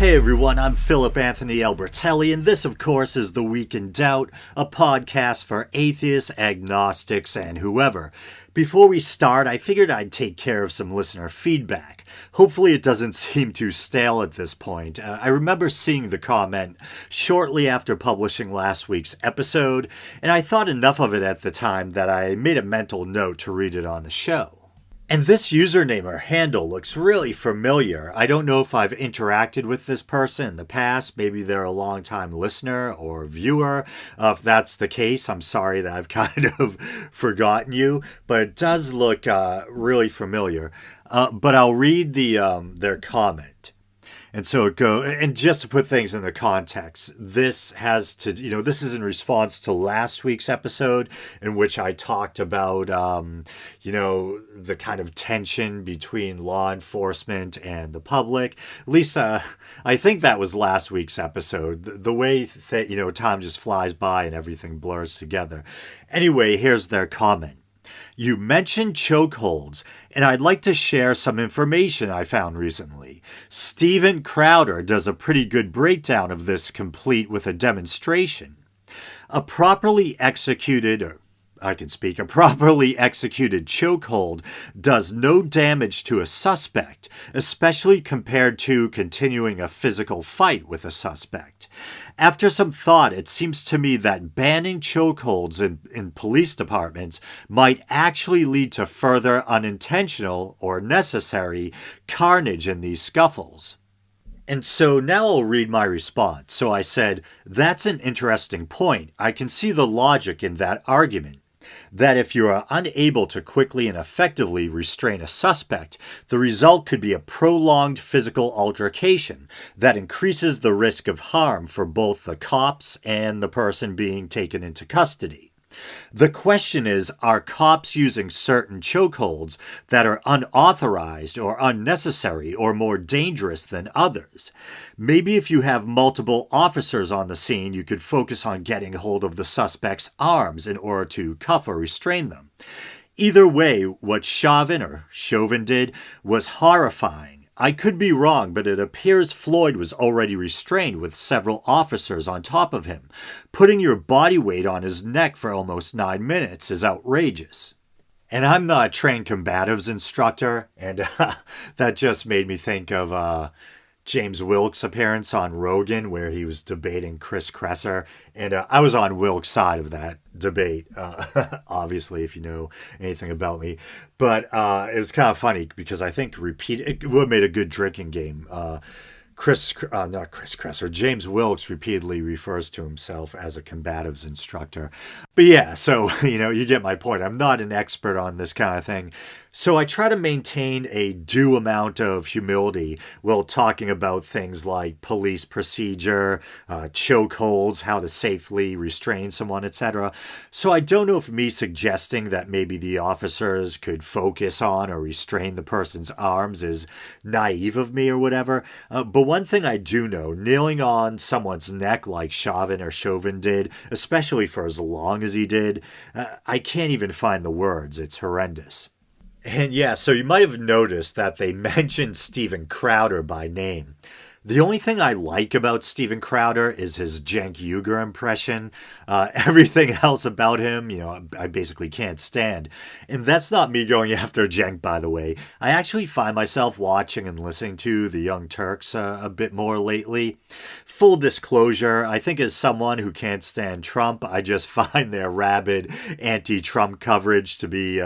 Hey everyone, I'm Philip Anthony Albertelli, and this, of course, is The Week in Doubt, a podcast for atheists, agnostics, and whoever. Before we start, I figured I'd take care of some listener feedback. Hopefully it doesn't seem too stale at this point. I remember seeing the comment shortly after publishing last week's episode, and I thought enough of it at the time that I made a mental note to read it on the show. And this username or handle looks really familiar. I don't know if I've interacted with this person in the past. Maybe they're a long-time listener or viewer. If that's the case, I'm sorry that I've kind of forgotten you. But it does look really familiar. But I'll read their comment. And so it goes, and just to put things in the context, this is in response to last week's episode in which I talked about, the kind of tension between law enforcement and the public. At least, I think that was last week's episode. The way that, time just flies by and everything blurs together. Anyway, here's their comment. You mentioned chokeholds, and I'd like to share some information I found recently. Steven Crowder does a pretty good breakdown of this, complete with a demonstration. A properly executed chokehold does no damage to a suspect, especially compared to continuing a physical fight with a suspect. After some thought, it seems to me that banning chokeholds in police departments might actually lead to further unintentional or necessary carnage in these scuffles. And so now I'll read my response. So I said, that's an interesting point. I can see the logic in that argument. That if you are unable to quickly and effectively restrain a suspect, the result could be a prolonged physical altercation that increases the risk of harm for both the cops and the person being taken into custody. The question is, are cops using certain chokeholds that are unauthorized or unnecessary or more dangerous than others? Maybe if you have multiple officers on the scene, you could focus on getting hold of the suspect's arms in order to cuff or restrain them. Either way, what Chauvin did was horrifying. I could be wrong, but it appears Floyd was already restrained with several officers on top of him. Putting your body weight on his neck for almost 9 minutes is outrageous. And I'm not a trained combatives instructor, and that just made me think of James Wilkes' appearance on Rogan where he was debating Chris Kresser, and I was on Wilkes' side of that debate, obviously, if you know anything about me. But it was kind of funny because I think it would have made a good drinking game. James Wilkes repeatedly refers to himself as a combatives instructor. But yeah, so, you get my point. I'm not an expert on this kind of thing. So I try to maintain a due amount of humility while talking about things like police procedure, chokeholds, how to safely restrain someone, etc. So I don't know if me suggesting that maybe the officers could focus on or restrain the person's arms is naive of me or whatever. But one thing I do know, kneeling on someone's neck like Chauvin did, especially for as long as he did, I can't even find the words. It's horrendous. And yeah, so you might have noticed that they mentioned Steven Crowder by name. The only thing I like about Steven Crowder is his Cenk Uygur impression. Everything else about him, I basically can't stand. And that's not me going after Cenk, by the way. I actually find myself watching and listening to the Young Turks a bit more lately. Full disclosure, I think as someone who can't stand Trump, I just find their rabid anti-Trump coverage to be,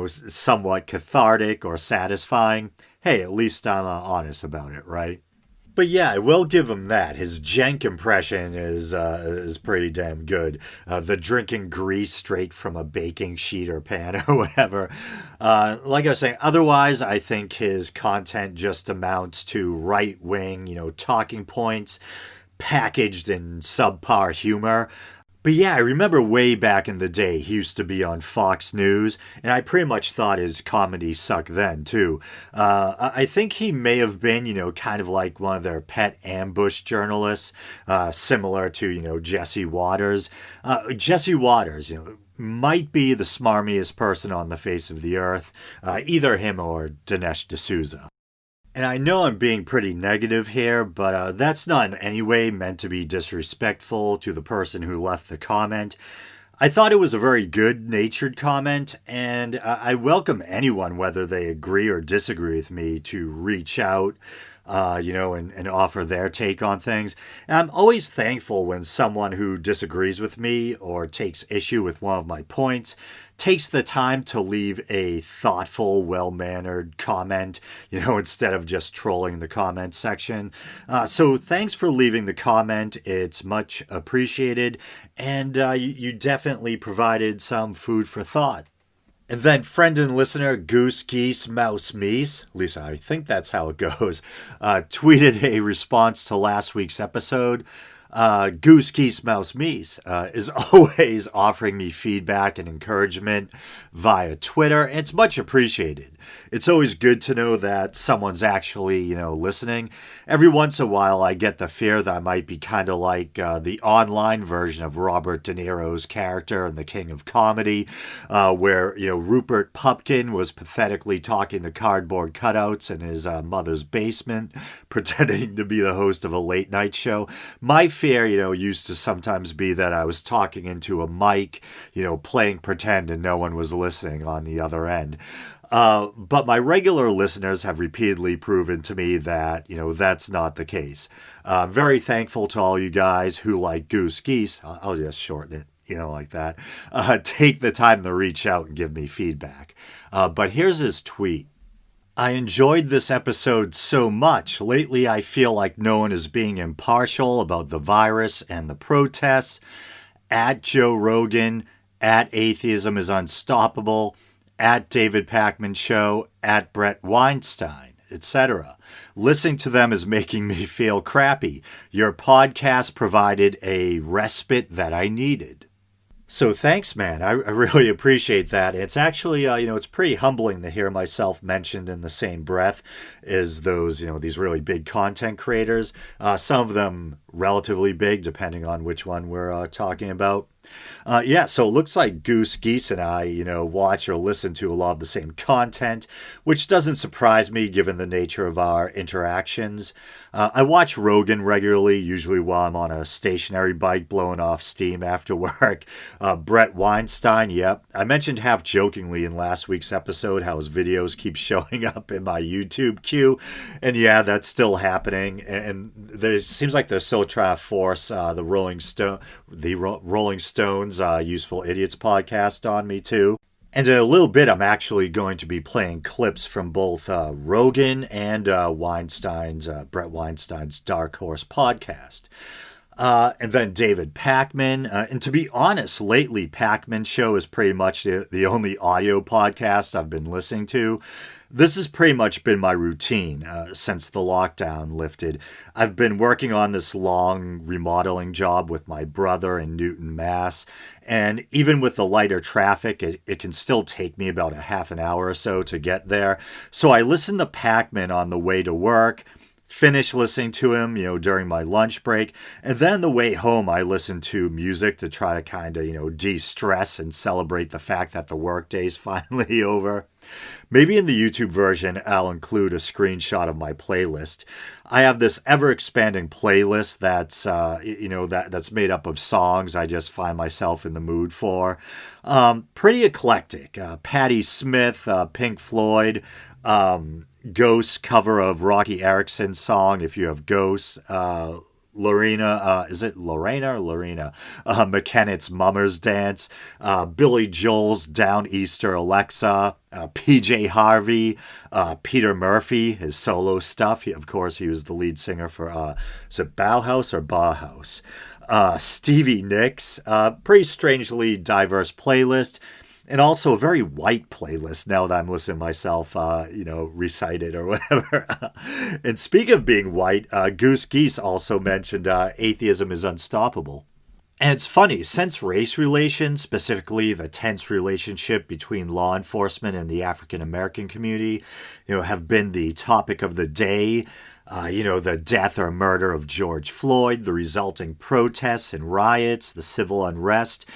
somewhat cathartic or satisfying. Hey, at least I'm honest about it, right? But yeah, I will give him that. His Cenk impression is pretty damn good. The drinking grease straight from a baking sheet or pan or whatever. Like I was saying, otherwise, I think his content just amounts to right-wing, talking points packaged in subpar humor. But yeah, I remember way back in the day, he used to be on Fox News, and I pretty much thought his comedy sucked then, too. I think he may have been, kind of like one of their pet ambush journalists, similar to, Jesse Waters. Jesse Waters, might be the smarmiest person on the face of the earth, either him or Dinesh D'Souza. And I know I'm being pretty negative here, but that's not in any way meant to be disrespectful to the person who left the comment. I thought it was a very good natured comment, and I welcome anyone, whether they agree or disagree with me, to reach out, and offer their take on things. And I'm always thankful when someone who disagrees with me or takes issue with one of my points takes the time to leave a thoughtful, well-mannered comment, instead of just trolling the comment section. So thanks for leaving the comment. It's much appreciated, and you definitely provided some food for thought. And then friend and listener Goose Geese Mouse Meese, at least I think that's how it goes, tweeted a response to last week's episode. Goose Geese Mouse Meese is always offering me feedback and encouragement via Twitter. And it's much appreciated. It's always good to know that someone's actually, listening. Every once in a while, I get the fear that I might be kind of like the online version of Robert De Niro's character in The King of Comedy, where, Rupert Pupkin was pathetically talking to cardboard cutouts in his mother's basement, pretending to be the host of a late night show. My fear, used to sometimes be that I was talking into a mic, playing pretend and no one was listening on the other end. But my regular listeners have repeatedly proven to me that, that's not the case. Very thankful to all you guys who like Goose Geese. I'll just shorten it, like that. Take the time to reach out and give me feedback. But here's his tweet. I enjoyed this episode so much. Lately, I feel like no one is being impartial about the virus and the protests. At Joe Rogan, at Atheism is Unstoppable, at David Pakman Show, at Brett Weinstein, etc. Listening to them is making me feel crappy. Your podcast provided a respite that I needed. So thanks, man. I really appreciate that. It's actually, it's pretty humbling to hear myself mentioned in the same breath as those, these really big content creators. Some of them relatively big, depending on which one we're talking about. So it looks like Goose Geese and I, watch or listen to a lot of the same content, which doesn't surprise me given the nature of our interactions. I watch Rogan regularly, usually while I'm on a stationary bike blowing off steam after work. Brett Weinstein, yep. I mentioned half jokingly in last week's episode how his videos keep showing up in my YouTube queue. And yeah, that's still happening. And it seems like they're still trying to force the Rolling Stones Useful Idiots podcast on me too. And in a little bit, I'm actually going to be playing clips from both Rogan and Brett Weinstein's Dark Horse podcast. And then David Pakman. And to be honest, lately, Pakman Show is pretty much the only audio podcast I've been listening to. This has pretty much been my routine since the lockdown lifted. I've been working on this long remodeling job with my brother in Newton, Mass. And even with the lighter traffic, it can still take me about a half an hour or so to get there. So I listen to Pakman on the way to work, finish listening to him, during my lunch break. And then on the way home, I listen to music to try to kind of, de-stress and celebrate the fact that the workday's finally over. Maybe in the YouTube version, I'll include a screenshot of my playlist. I have this ever-expanding playlist that's, that's made up of songs I just find myself in the mood for. Pretty eclectic. Patti Smith, Pink Floyd, Ghosts cover of Rocky Erickson's song, If You Have Ghosts, Lorena, is it Lorena or Lorena? McKennett's Mummers Dance, Billy Joel's Downeaster Alexa, PJ Harvey, Peter Murphy, his solo stuff. Of course, he was the lead singer for, is it Bauhaus or Bauhaus? Stevie Nicks, pretty strangely diverse playlist. And also a very white playlist now that I'm listening to myself, recite it or whatever. And speaking of being white, Goose Geese also mentioned Atheism is Unstoppable. And it's funny, since race relations, specifically the tense relationship between law enforcement and the African American community, have been the topic of the day. The death or murder of George Floyd, the resulting protests and riots, the civil unrest.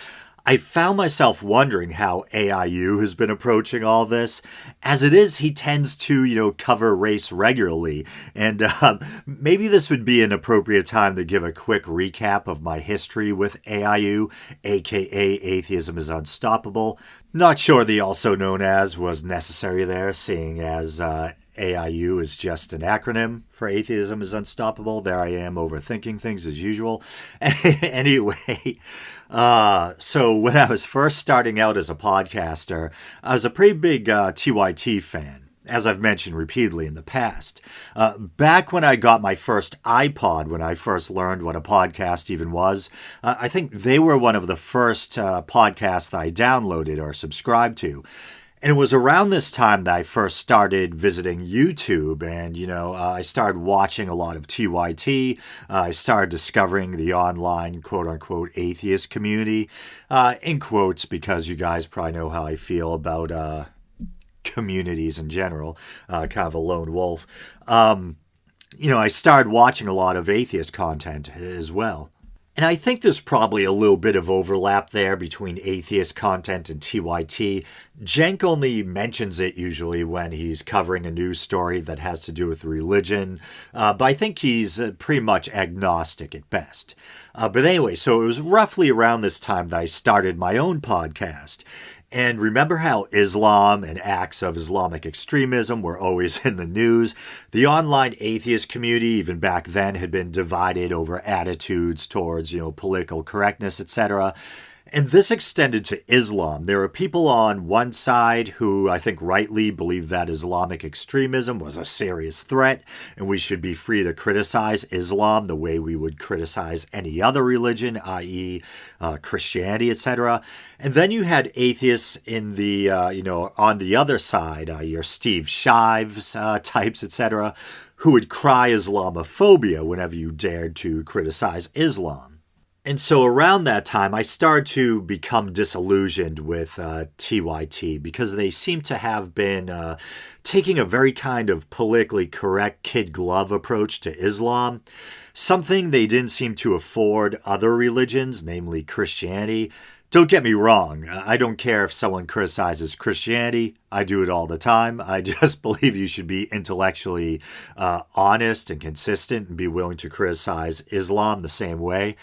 I found myself wondering how AIU has been approaching all this. As it is, he tends to, cover race regularly. And maybe this would be an appropriate time to give a quick recap of my history with AIU, aka Atheism is Unstoppable. Not sure the also known as was necessary there, seeing as AIU is just an acronym for Atheism is Unstoppable. There I am overthinking things as usual. Anyway, so when I was first starting out as a podcaster, I was a pretty big TYT fan, as I've mentioned repeatedly in the past. Back when I got my first iPod, when I first learned what a podcast even was, I think they were one of the first podcasts that I downloaded or subscribed to. And it was around this time that I first started visiting YouTube, and, I started watching a lot of TYT. I started discovering the online quote-unquote atheist community, in quotes, because you guys probably know how I feel about communities in general, kind of a lone wolf. I started watching a lot of atheist content as well. And I think there's probably a little bit of overlap there between atheist content and TYT. Cenk only mentions it usually when he's covering a news story that has to do with religion, but I think he's pretty much agnostic at best. But anyway, so it was roughly around this time that I started my own podcast. And remember how Islam and acts of Islamic extremism were always in the news? The online atheist community, even back then, had been divided over attitudes towards, political correctness, etc. And this extended to Islam. There were people on one side who I think rightly believed that Islamic extremism was a serious threat, and we should be free to criticize Islam the way we would criticize any other religion, i.e., Christianity, etc. And then you had atheists in the, on the other side, your Steve Shives types, etc., who would cry Islamophobia whenever you dared to criticize Islam. And so around that time, I started to become disillusioned with TYT because they seem to have been taking a very kind of politically correct kid glove approach to Islam, something they didn't seem to afford other religions, namely Christianity. Don't get me wrong, I don't care if someone criticizes Christianity. I do it all the time. I just believe you should be intellectually honest and consistent and be willing to criticize Islam the same way.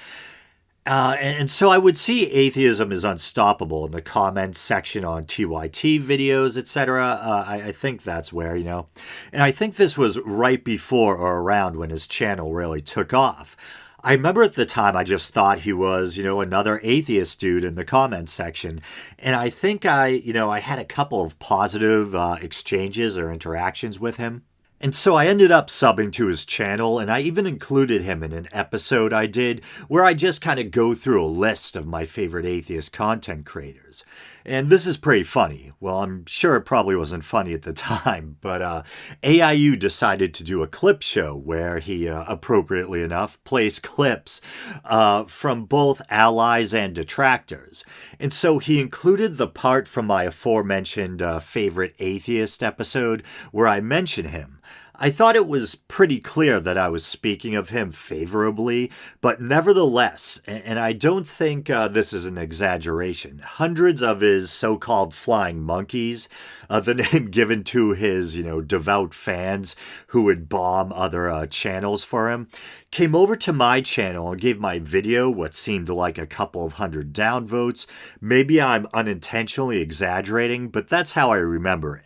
And so I would see Atheism is Unstoppable in the comments section on TYT videos, etc. I think that's where, And I think this was right before or around when his channel really took off. I remember at the time I just thought he was, another atheist dude in the comments section. And I think I had a couple of positive exchanges or interactions with him. And so I ended up subbing to his channel, and I even included him in an episode I did where I just kind of go through a list of my favorite atheist content creators. And this is pretty funny. Well, I'm sure it probably wasn't funny at the time, but AIU decided to do a clip show where he, appropriately enough, plays clips from both allies and detractors. And so he included the part from my aforementioned favorite atheist episode where I mention him. I thought it was pretty clear that I was speaking of him favorably, but nevertheless, and I don't think this is an exaggeration, hundreds of his so-called flying monkeys, the name given to his, devout fans who would bomb other channels for him, came over to my channel and gave my video what seemed like a couple of hundred downvotes. Maybe I'm unintentionally exaggerating, but that's how I remember it.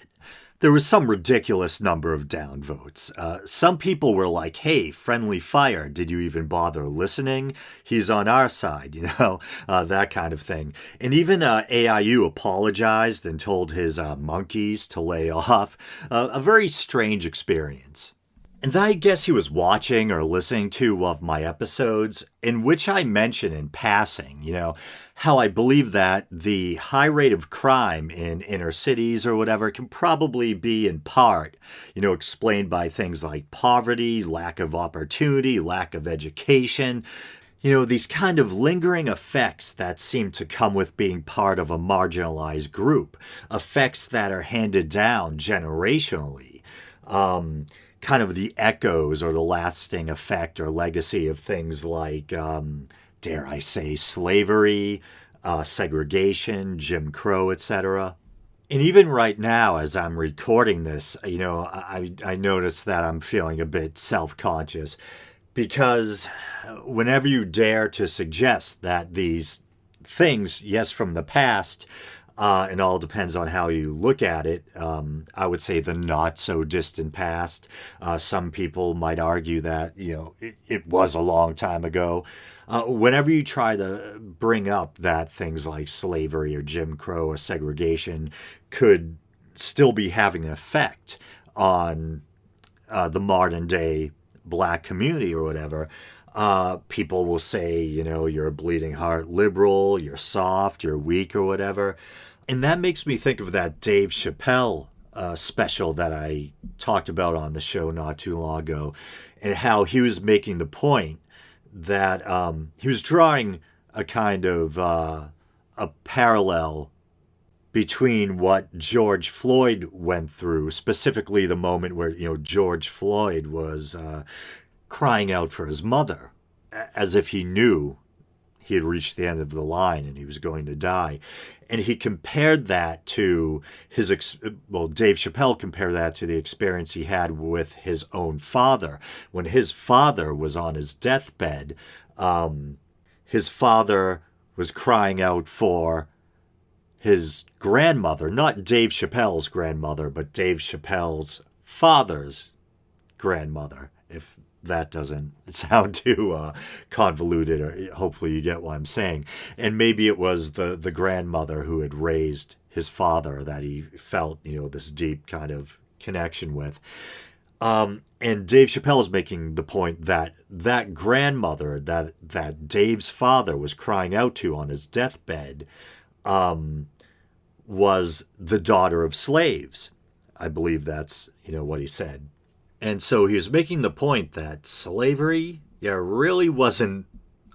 There was some ridiculous number of downvotes. Some people were like, hey, friendly fire, did you even bother listening? He's on our side, that kind of thing. And even AIU apologized and told his monkeys to lay off. A very strange experience. And then I guess he was watching or listening to one of my episodes in which I mention in passing, how I believe that the high rate of crime in inner cities or whatever can probably be in part, explained by things like poverty, lack of opportunity, lack of education, these kind of lingering effects that seem to come with being part of a marginalized group, effects that are handed down generationally. Kind of the echoes or the lasting effect or legacy of things like, dare I say, slavery, segregation, Jim Crow, etc. And even right now, as I'm recording this, I notice that I'm feeling a bit self-conscious because whenever you dare to suggest that these things, yes, from the past, and all depends on how you look at it. I would say the not so distant past. Some people might argue that it was a long time ago. Whenever you try to bring up that things like slavery or Jim Crow or segregation could still be having an effect on the modern day black community or whatever, people will say, you're a bleeding heart liberal, you're soft, you're weak or whatever. And that makes me think of that Dave Chappelle special that I talked about on the show not too long ago, and how he was making the point that he was drawing a kind of a parallel between what George Floyd went through, specifically the moment where George Floyd was crying out for his mother, as if he knew he had reached the end of the line and he was going to die. And he compared that to Dave Chappelle compared that to the experience he had with his own father. When his father was on his deathbed, his father was crying out for his grandmother, not Dave Chappelle's grandmother, but Dave Chappelle's father's grandmother, if that doesn't sound too convoluted, or hopefully you get what I'm saying. And maybe it was the grandmother who had raised his father that he felt, this deep kind of connection with. And Dave Chappelle is making the point that that grandmother that Dave's father was crying out to on his deathbed was the daughter of slaves. I believe that's, what he said. And so he was making the point that slavery, really wasn't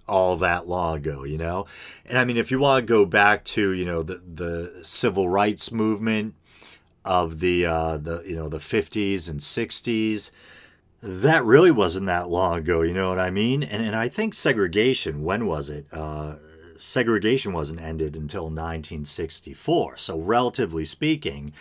all that long ago, And I mean, if you want to go back to, the civil rights movement of the 50s and 60s, that really wasn't that long ago, you know what I mean? And I think segregation, when was it? Segregation wasn't ended until 1964. So relatively speaking,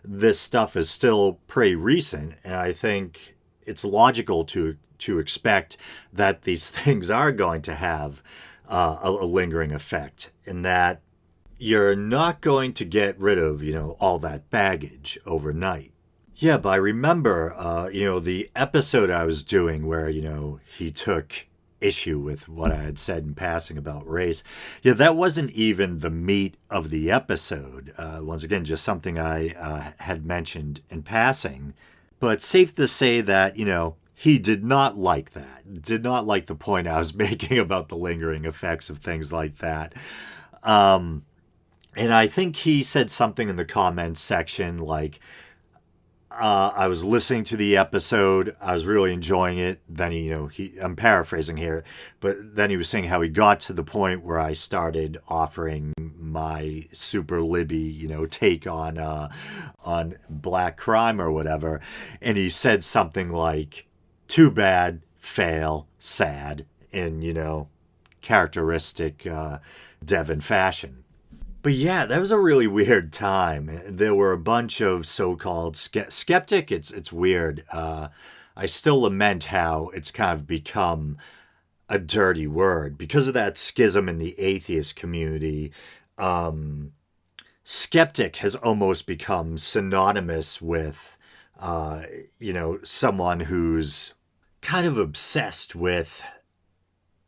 this stuff is still pretty recent, and I think it's logical to expect that these things are going to have a lingering effect, and that you're not going to get rid of, all that baggage overnight. Yeah, but I remember, the episode I was doing where, he took issue with what I had said in passing about race. Yeah, that wasn't even the meat of the episode. Once again, just something I had mentioned in passing. But safe to say that, he did not like that. Did not like the point I was making about the lingering effects of things like that. And I think he said something in the comments section like, I was listening to the episode. I was really enjoying it. Then I'm paraphrasing here, but then he was saying how he got to the point where I started offering my super Libby, take on black crime or whatever. And he said something like, too bad, fail, sad, in, characteristic Devin fashion. But yeah, that was a really weird time. There were a bunch of so-called skeptic. It's weird. I still lament how it's kind of become a dirty word because of that schism in the atheist community. Skeptic has almost become synonymous with, someone who's kind of obsessed with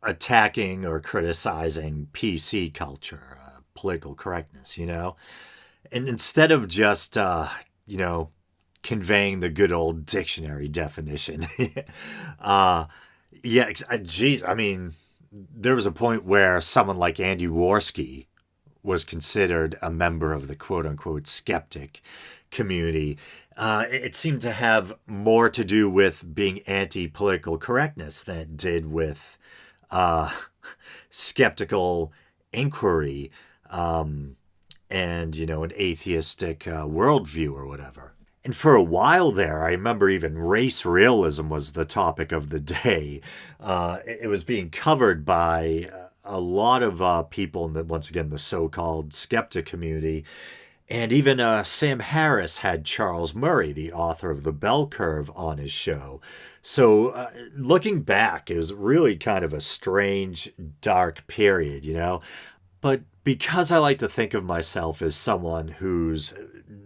attacking or criticizing PC culture. Political correctness, and instead of just conveying the good old dictionary definition, geez, I mean, there was a point where someone like Andy Warski was considered a member of the quote unquote skeptic community. It seemed to have more to do with being anti-political correctness than it did with skeptical inquiry. And, an atheistic worldview or whatever. And for a while there, I remember even race realism was the topic of the day. It was being covered by a lot of people in once again, the so-called skeptic community, and even Sam Harris had Charles Murray, the author of The Bell Curve, on his show. So looking back, it was really kind of a strange, dark period, But because I like to think of myself as someone who's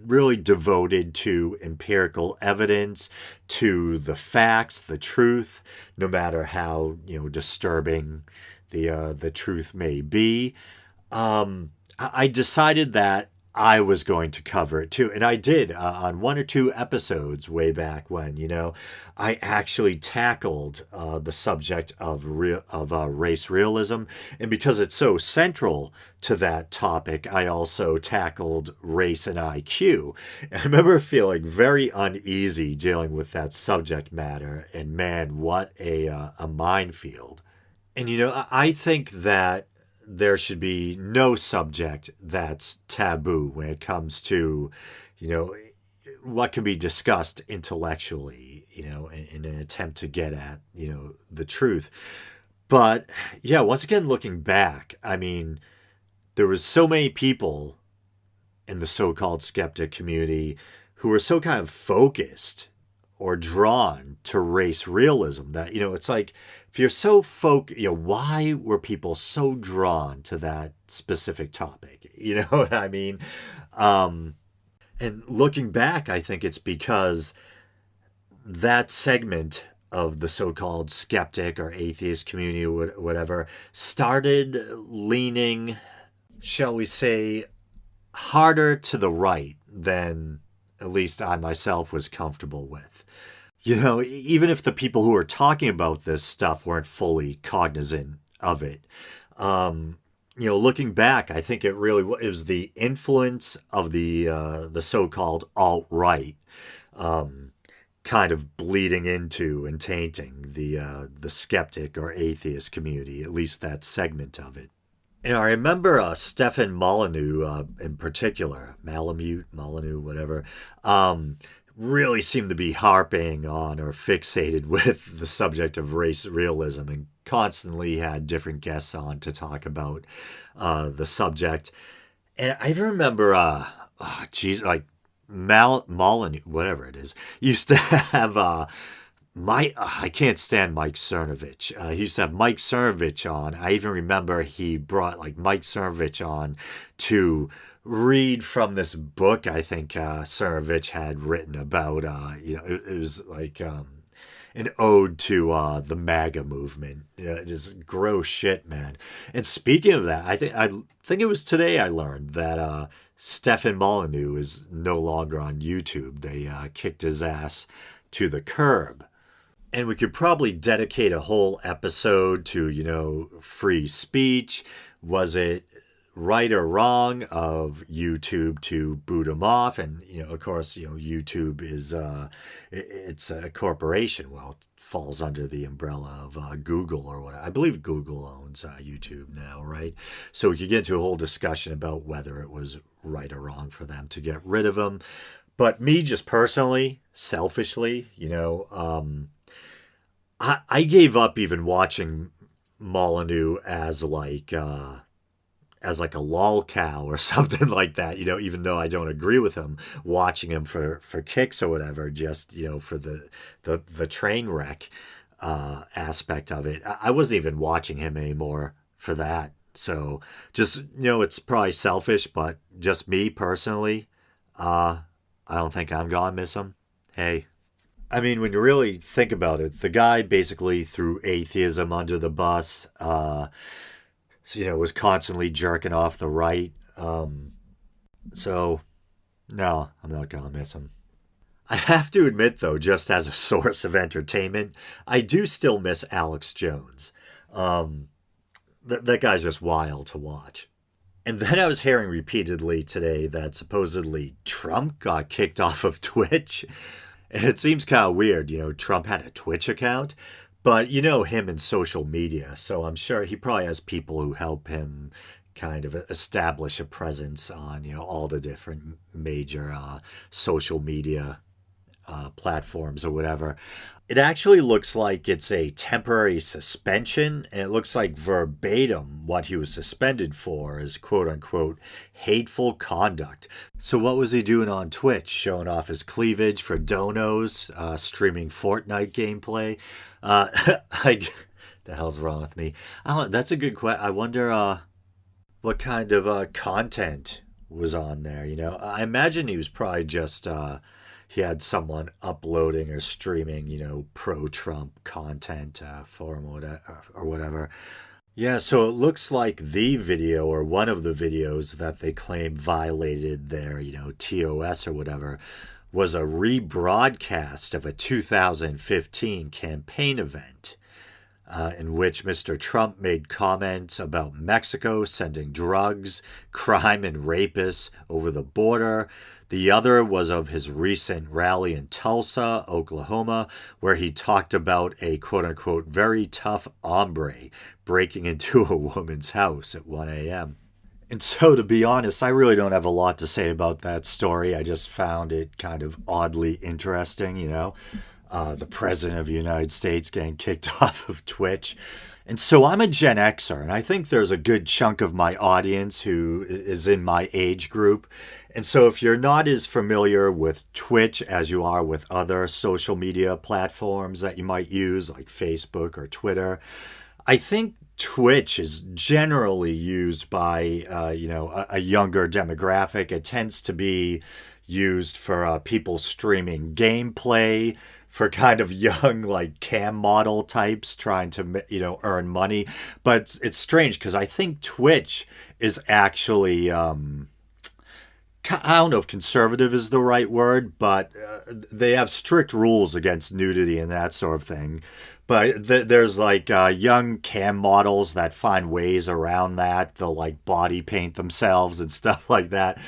really devoted to empirical evidence, to the facts, the truth, no matter how disturbing the truth may be, I decided that I was going to cover it too. And I did on one or two episodes way back when, I actually tackled the subject of race realism. And because it's so central to that topic, I also tackled race and IQ. And I remember feeling very uneasy dealing with that subject matter. And man, what a minefield. And, I think that there should be no subject that's taboo when it comes to, what can be discussed intellectually, in an attempt to get at, the truth. But yeah, once again, looking back, I mean, there was so many people in the so-called skeptic community who were so kind of focused or drawn to race realism that, it's like, if you're so why were people so drawn to that specific topic? You know what I mean? And looking back, I think it's because that segment of the so-called skeptic or atheist community or whatever started leaning, shall we say, harder to the right than at least I myself was comfortable with. Even if the people who were talking about this stuff weren't fully cognizant of it. Looking back, I think it was the influence of the so-called alt-right kind of bleeding into and tainting the skeptic or atheist community, at least that segment of it. I remember Stefan Molyneux in particular, Molyneux, whatever, really seemed to be harping on or fixated with the subject of race realism and constantly had different guests on to talk about the subject. And I even remember, Molyneux, whatever it is, used to have I can't stand Mike Cernovich. He used to have Mike Cernovich on. I even remember he brought Mike Cernovich on to read from this book I think Cernovich had written about, it was like an ode to the MAGA movement. Just gross shit, man. And speaking of that, I think it was today I learned that Stefan Molyneux is no longer on YouTube. They kicked his ass to the curb. And we could probably dedicate a whole episode to, free speech. Was it right or wrong of YouTube to boot him off? And, of course, YouTube is, it's a corporation. Well, it falls under the umbrella of Google or what. I believe Google owns YouTube now, right? So we could get into a whole discussion about whether it was right or wrong for them to get rid of him. But me, just personally, selfishly, I gave up even watching Molyneux as like a lol cow or something like that, even though I don't agree with him, watching him for kicks or whatever, just, for the train wreck aspect of it. I wasn't even watching him anymore for that. So just, it's probably selfish, but just me personally, I don't think I'm gonna miss him. Hey. I mean, when you really think about it, the guy basically threw atheism under the bus, was constantly jerking off the right. So, no, I'm not going to miss him. I have to admit, though, just as a source of entertainment, I do still miss Alex Jones. That guy's just wild to watch. And then I was hearing repeatedly today that supposedly Trump got kicked off of Twitch. And it seems kind of weird, Trump had a Twitch account, but him in social media. So I'm sure he probably has people who help him kind of establish a presence on, all the different major social media platforms or whatever. It actually looks like it's a temporary suspension, and it looks like verbatim what he was suspended for is quote unquote hateful conduct. So, what was he doing on Twitch? Showing off his cleavage for donos, streaming Fortnite gameplay? Like, the hell's wrong with me? I don't know, that's a good question. I wonder what kind of content was on there, you know? I imagine he was probably just. He had someone uploading or streaming, pro-Trump content for him or whatever. Yeah, so it looks like the video or one of the videos that they claim violated their, TOS or whatever was a rebroadcast of a 2015 campaign event. In which Mr. Trump made comments about Mexico sending drugs, crime, and rapists over the border. The other was of his recent rally in Tulsa, Oklahoma, where he talked about a quote unquote very tough hombre breaking into a woman's house at 1 a.m. And so, to be honest, I really don't have a lot to say about that story. I just found it kind of oddly interesting, the president of the United States getting kicked off of Twitch. And so I'm a Gen Xer, and I think there's a good chunk of my audience who is in my age group. And so if you're not as familiar with Twitch as you are with other social media platforms that you might use, like Facebook or Twitter, I think Twitch is generally used by, a younger demographic. It tends to be used for people streaming gameplay, for kind of young, like, cam model types trying to, earn money. But it's strange because I think Twitch is actually, I don't know if conservative is the right word, but they have strict rules against nudity and that sort of thing. But there's like young cam models that find ways around that. They'll like body paint themselves and stuff like that.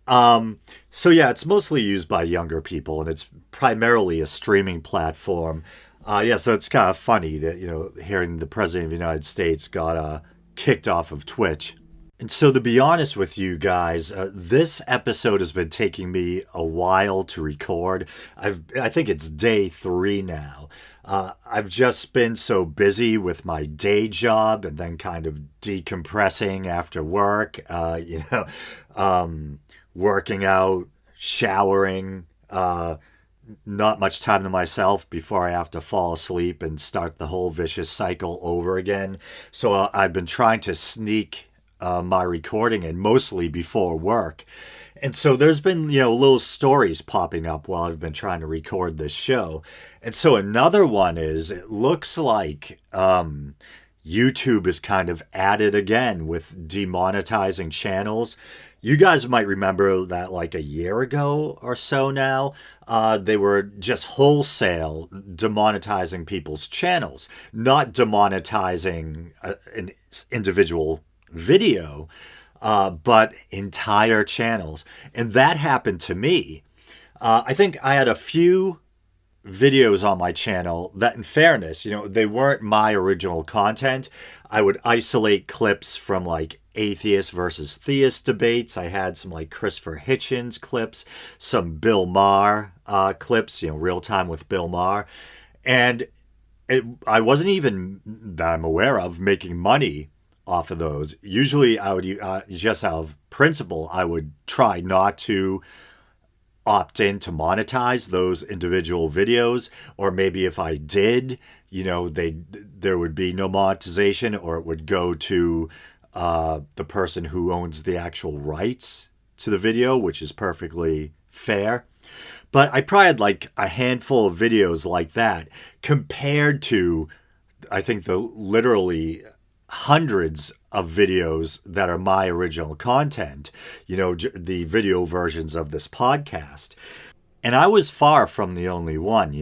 So yeah, it's mostly used by younger people, and it's primarily a streaming platform. So it's kind of funny that, hearing the president of the United States got kicked off of Twitch. And so to be honest with you guys, this episode has been taking me a while to record. I think it's day 3 now. I've just been so busy with my day job and then kind of decompressing after work, working out, showering, not much time to myself before I have to fall asleep and start the whole vicious cycle over again. So I've been trying to sneak my recording in mostly before work. And so there's been, little stories popping up while I've been trying to record this show. And so another one is, it looks like YouTube is kind of at it again with demonetizing channels. You guys might remember that like a year ago or so now, they were just wholesale demonetizing people's channels, not demonetizing an individual video, but entire channels. And that happened to me. I think I had a few videos on my channel that, in fairness, they weren't my original content. I would isolate clips from like atheist versus theist debates. I had some like Christopher Hitchens clips, some Bill Maher clips, Real Time with Bill Maher. And I wasn't even, that I'm aware of, making money off of those. Usually I would just out of principle, I would try not to opt in to monetize those individual videos, or maybe if I did, there would be no monetization, or it would go to the person who owns the actual rights to the video, which is perfectly fair. But I probably had like a handful of videos like that compared to, I think, the literally hundreds of videos that are my original content, the video versions of this podcast. And I was far from the only one,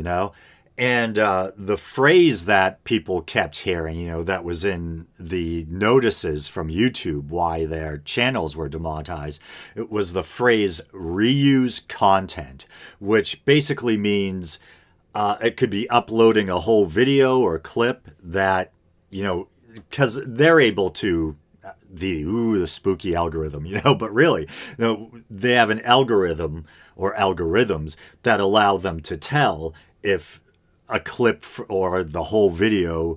And the phrase that people kept hearing, that was in the notices from YouTube why their channels were demonetized, it was the phrase reuse content, which basically means it could be uploading a whole video or clip that, because they're able to, the spooky algorithm, but really, they have an algorithm or algorithms that allow them to tell if a clip or the whole video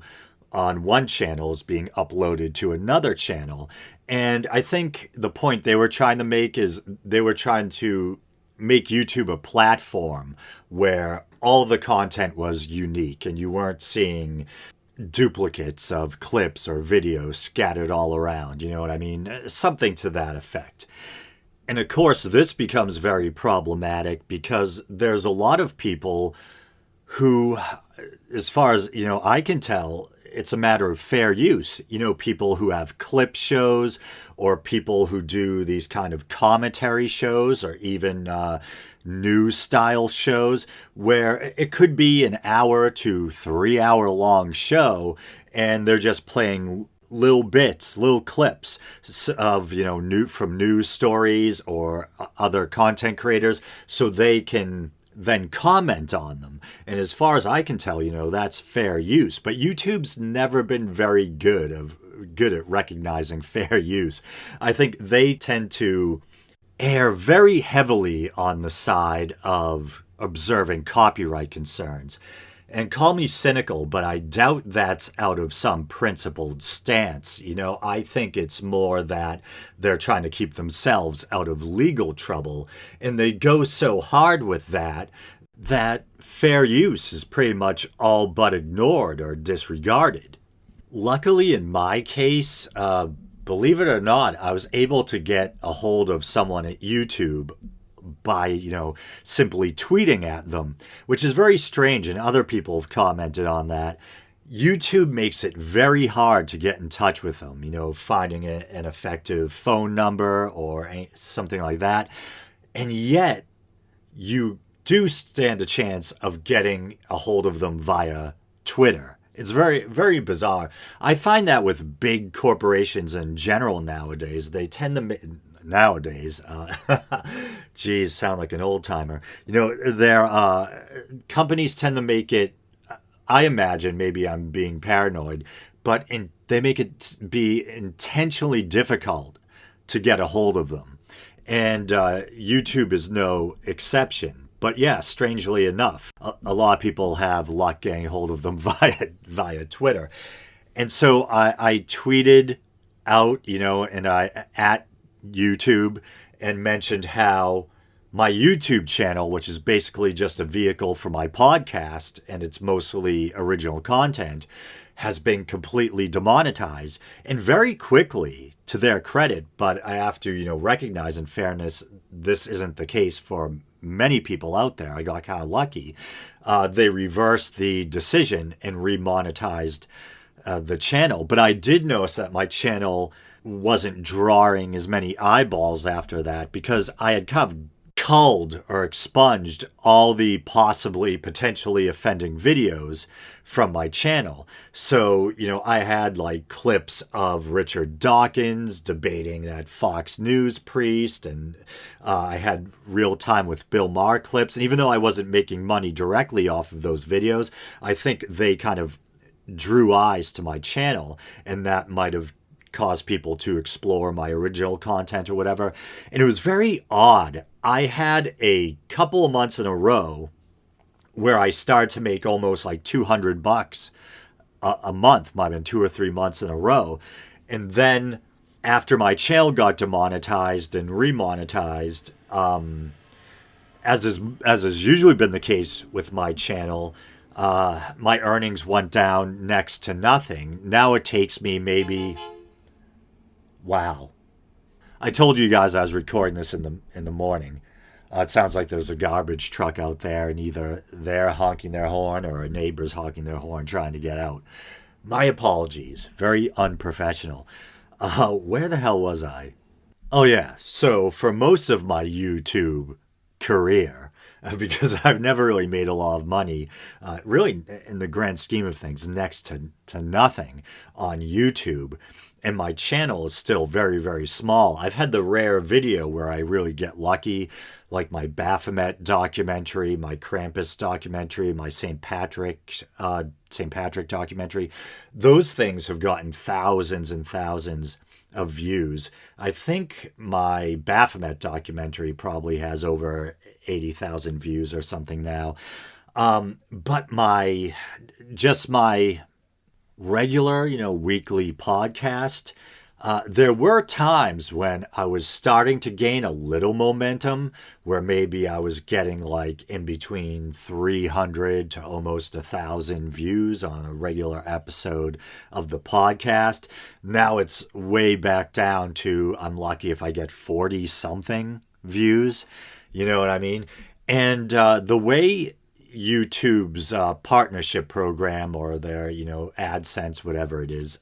on one channel is being uploaded to another channel. And I think the point they were trying to make is they were trying to make YouTube a platform where all the content was unique and you weren't seeing duplicates of clips or videos scattered all around. You know what I mean? Something to that effect. And of course, this becomes very problematic because there's a lot of people who, as far as, I can tell, it's a matter of fair use. People who have clip shows or people who do these kind of commentary shows or even news style shows where it could be an hour to 3 hour long show and they're just playing little bits, little clips of, from news stories or other content creators so they can then comment on them. And as far as I can tell, that's fair use. But YouTube's never been very good at recognizing fair use. I think they tend to err very heavily on the side of observing copyright concerns. And call me cynical, but I doubt that's out of some principled stance. I think it's more that they're trying to keep themselves out of legal trouble. And they go so hard with that fair use is pretty much all but ignored or disregarded. Luckily, in my case, believe it or not, I was able to get a hold of someone at YouTube by, simply tweeting at them, which is very strange, and other people have commented on that. YouTube makes it very hard to get in touch with them, finding an effective phone number or something like that. And yet, you do stand a chance of getting a hold of them via Twitter. It's very, very bizarre. I find that with big corporations in general nowadays, they tend to... geez, sound like an old timer. Their companies tend to make it, I imagine, maybe I'm being paranoid, but they make it be intentionally difficult to get a hold of them. And YouTube is no exception. But yeah, strangely enough, a lot of people have luck getting a hold of them via Twitter. And so I tweeted out, and I at YouTube and mentioned how my YouTube channel, which is basically just a vehicle for my podcast and it's mostly original content, has been completely demonetized. And very quickly, to their credit, but I have to, recognize in fairness, this isn't the case for many people out there. I got kind of lucky. They reversed the decision and remonetized the channel. But I did notice that my channel wasn't drawing as many eyeballs after that because I had kind of culled or expunged all the potentially offending videos from my channel. So, I had like clips of Richard Dawkins debating that Fox News priest, and I had real time with Bill Maher clips. And even though I wasn't making money directly off of those videos, I think they kind of drew eyes to my channel, and that might have caused people to explore my original content or whatever. And it was very odd. I had a couple of months in a row where I started to make almost like $200 a month, might have been 2 or 3 months in a row. And then after my channel got demonetized and remonetized, as has usually been the case with my channel, my earnings went down next to nothing. Now it takes me maybe... Wow. I told you guys I was recording this in the morning. It sounds like there's a garbage truck out there, and either they're honking their horn or a neighbor's honking their horn trying to get out. My apologies. Very unprofessional. Where the hell was I? Oh, yeah. So for most of my YouTube career, because I've never really made a lot of money, really in the grand scheme of things, next to nothing on YouTube. and my channel is still very, very small. I've had the rare video where I really get lucky, like my Baphomet documentary, my Krampus documentary, my St. Patrick documentary. Those things have gotten thousands and thousands of views. I think my Baphomet documentary probably has over 80,000 views or something now. But my regular, weekly podcast, there were times when I was starting to gain a little momentum where maybe I was getting like in between 300 to almost 1,000 views on a regular episode of the podcast. Now it's way back down to I'm lucky if I get 40 something views. You know what I mean? And the way YouTube's partnership program or their, AdSense, whatever it is,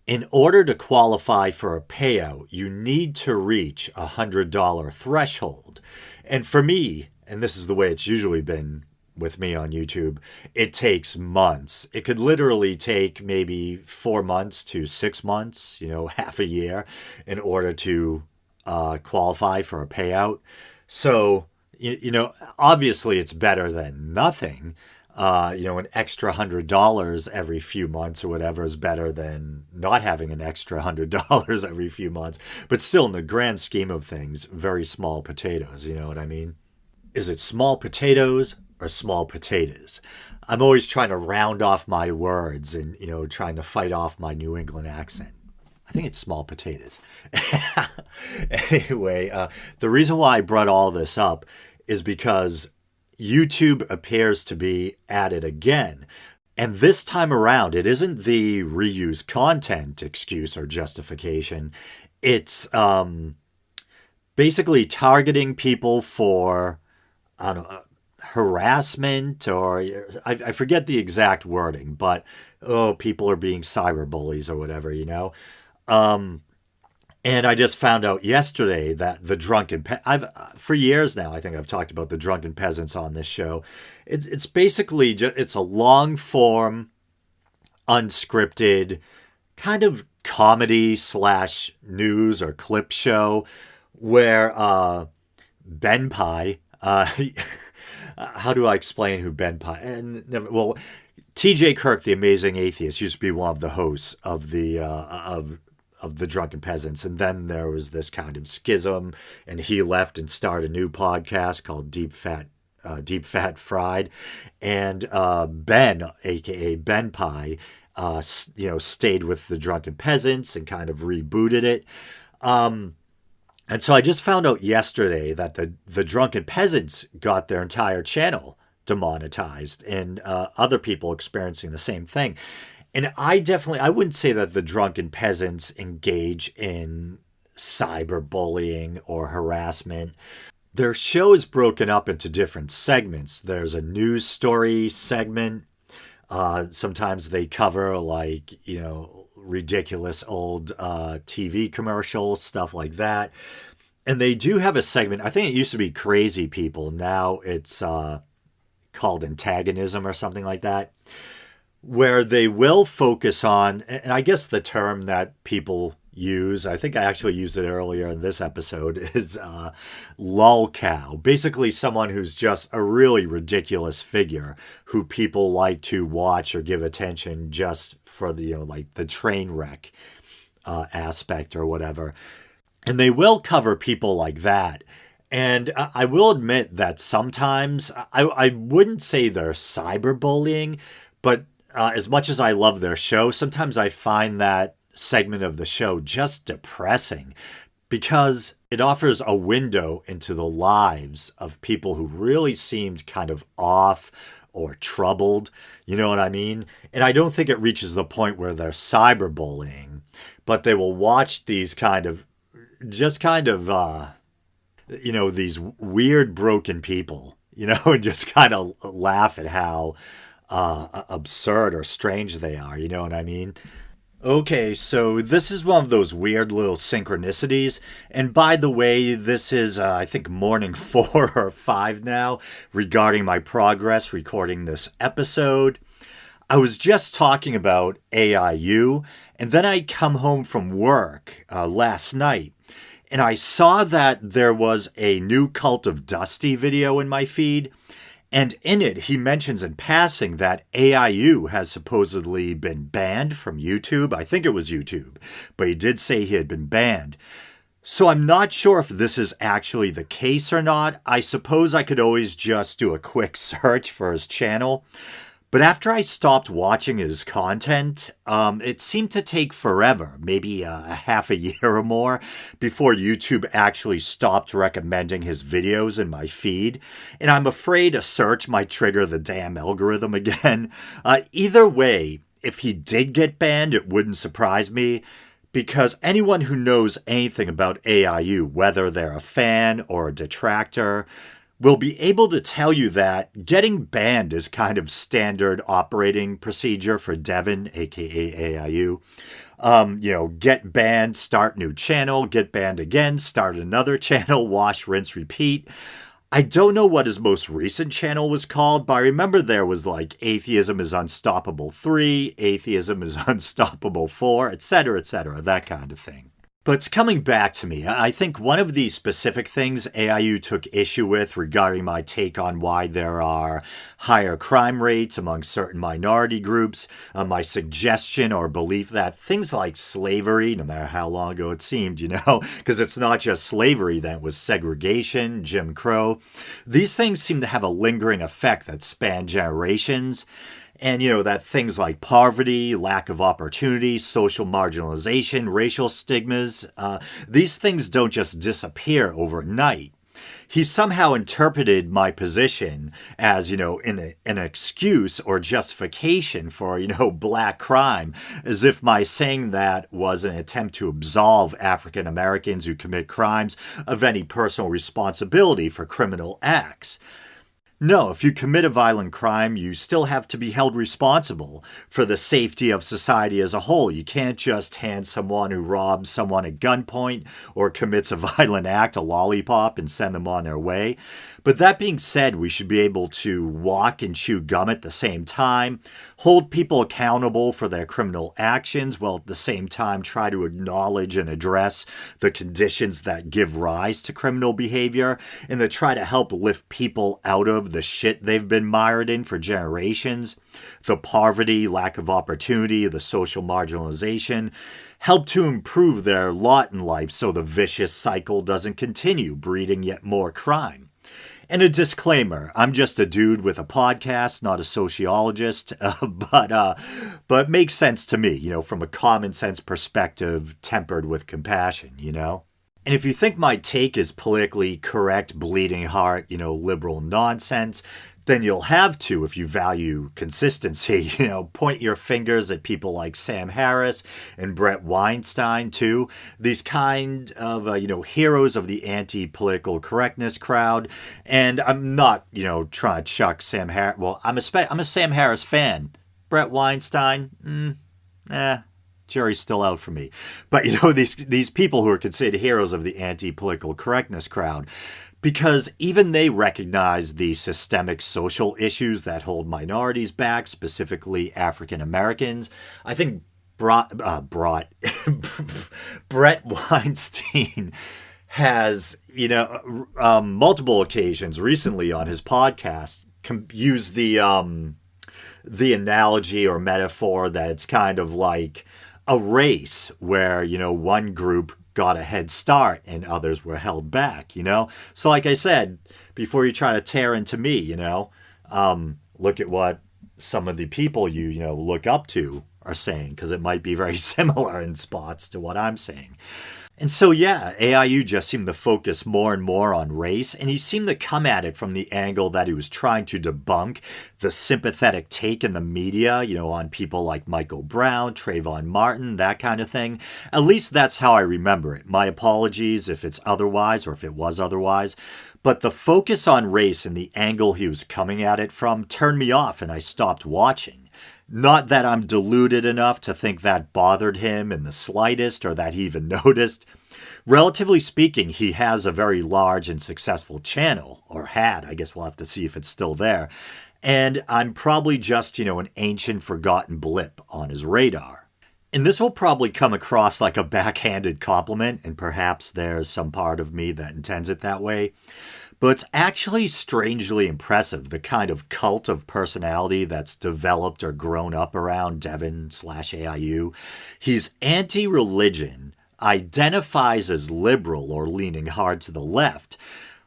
in order to qualify for a payout, you need to reach a $100 threshold. And for me, and this is the way it's usually been with me on YouTube, it takes months. It could literally take maybe 4 months to 6 months, half a year in order to qualify for a payout. So, obviously it's better than nothing. An extra $100 every few months or whatever is better than not having an extra $100 every few months. But still, in the grand scheme of things, very small potatoes. You know what I mean? Is it small potatoes or small potatoes? I'm always trying to round off my words and, trying to fight off my New England accent. I think it's small potatoes. Anyway, the reason why I brought all this up is because YouTube appears to be at it again. And this time around, it isn't the reused content excuse or justification. It's basically targeting people for, I don't know, harassment or I forget the exact wording, but people are being cyberbullies or whatever, And I just found out yesterday that the drunken for years now, I think I've talked about the drunken peasants on this show. It's basically it's a long form, unscripted kind of comedy / news or clip show where Ben Pye, how do I explain who Ben Pye? TJ Kirk, the amazing atheist, used to be one of the hosts of the of the drunken peasants, and then there was this kind of schism, and he left and started a new podcast called Deep Fat Fried, and Ben, aka Ben Pye, stayed with the drunken peasants and kind of rebooted it. And so I just found out yesterday that the drunken peasants got their entire channel demonetized, and other people experiencing the same thing. And I wouldn't say that the drunken peasants engage in cyberbullying or harassment. Their show is broken up into different segments. There's a news story segment. Sometimes they cover ridiculous old TV commercials, stuff like that. And they do have a segment, I think it used to be Crazy People. Now it's called Antagonism or something like that, where they will focus on, and I guess the term that people use, I think I actually used it earlier in this episode, is lolcow. Basically someone who's just a really ridiculous figure who people like to watch or give attention just for the, the train wreck aspect or whatever. And they will cover people like that. And I will admit that sometimes, I wouldn't say they're cyberbullying, but as much as I love their show, sometimes I find that segment of the show just depressing because it offers a window into the lives of people who really seemed kind of off or troubled. You know what I mean? And I don't think it reaches the point where they're cyberbullying, but they will watch these these weird broken people, and just kind of laugh at how absurd or strange they are. You know what I mean? Okay, so this is one of those weird little synchronicities. And by the way, this is, I think, morning 4 or 5 now regarding my progress recording this episode. I was just talking about AIU, and then I come home from work last night, and I saw that there was a new Cult of Dusty video in my feed. And in it, he mentions in passing that AIU has supposedly been banned from YouTube. I think it was YouTube, but he did say he had been banned. So I'm not sure if this is actually the case or not. I suppose I could always just do a quick search for his channel. But after I stopped watching his content, it seemed to take forever, maybe a half a year or more, before YouTube actually stopped recommending his videos in my feed. And I'm afraid a search might trigger the damn algorithm again. Either way, if he did get banned, it wouldn't surprise me, because anyone who knows anything about AIU, whether they're a fan or a detractor, will be able to tell you that getting banned is kind of standard operating procedure for Devon, aka AIU. Get banned, start new channel, get banned again, start another channel, wash, rinse, repeat. I don't know what his most recent channel was called, but I remember there was like Atheism is Unstoppable 3, Atheism is Unstoppable 4, etc., that kind of thing. But it's coming back to me. I think one of the specific things AIU took issue with regarding my take on why there are higher crime rates among certain minority groups, my suggestion or belief that things like slavery, no matter how long ago it seemed, because it's not just slavery, then it was segregation, Jim Crow. These things seem to have a lingering effect that span generations. And, that things like poverty, lack of opportunity, social marginalization, racial stigmas, these things don't just disappear overnight. He somehow interpreted my position as, an excuse or justification for, black crime, as if my saying that was an attempt to absolve African Americans who commit crimes of any personal responsibility for criminal acts. No, if you commit a violent crime, you still have to be held responsible for the safety of society as a whole. You can't just hand someone who robs someone at gunpoint or commits a violent act a lollipop and send them on their way. But that being said, we should be able to walk and chew gum at the same time, hold people accountable for their criminal actions, while at the same time try to acknowledge and address the conditions that give rise to criminal behavior, and to try to help lift people out of the shit they've been mired in for generations, the poverty, lack of opportunity, the social marginalization, help to improve their lot in life so the vicious cycle doesn't continue, breeding yet more crime. And a disclaimer, I'm just a dude with a podcast, not a sociologist, but makes sense to me, from a common sense perspective tempered with compassion, And if you think my take is politically correct, bleeding heart, liberal nonsense, then you'll have to, if you value consistency, point your fingers at people like Sam Harris and Brett Weinstein, too. These kind of, heroes of the anti-political correctness crowd. And I'm not, trying to chuck Sam Harris. Well, I'm a Sam Harris fan. Brett Weinstein, jury's still out for me. But, these people who are considered heroes of the anti-political correctness crowd, because even they recognize the systemic social issues that hold minorities back, specifically African Americans. I think Brett Weinstein has, multiple occasions recently on his podcast used the analogy or metaphor that it's kind of like a race where, one group got a head start and others were held back, So like I said, before you try to tear into me, look at what some of the people you look up to are saying, because it might be very similar in spots to what I'm saying. And so, AIU just seemed to focus more and more on race, and he seemed to come at it from the angle that he was trying to debunk the sympathetic take in the media, on people like Michael Brown, Trayvon Martin, that kind of thing. At least that's how I remember it. My apologies if it's otherwise or if it was otherwise. But the focus on race and the angle he was coming at it from turned me off, and I stopped watching. Not that I'm deluded enough to think that bothered him in the slightest or that he even noticed. Relatively speaking, he has a very large and successful channel, or had. I guess we'll have to see if it's still there. And I'm probably just, an ancient forgotten blip on his radar. And this will probably come across like a backhanded compliment, and perhaps there's some part of me that intends it that way. But it's actually strangely impressive, the kind of cult of personality that's developed or grown up around Devon/AIU. He's anti-religion, identifies as liberal or leaning hard to the left,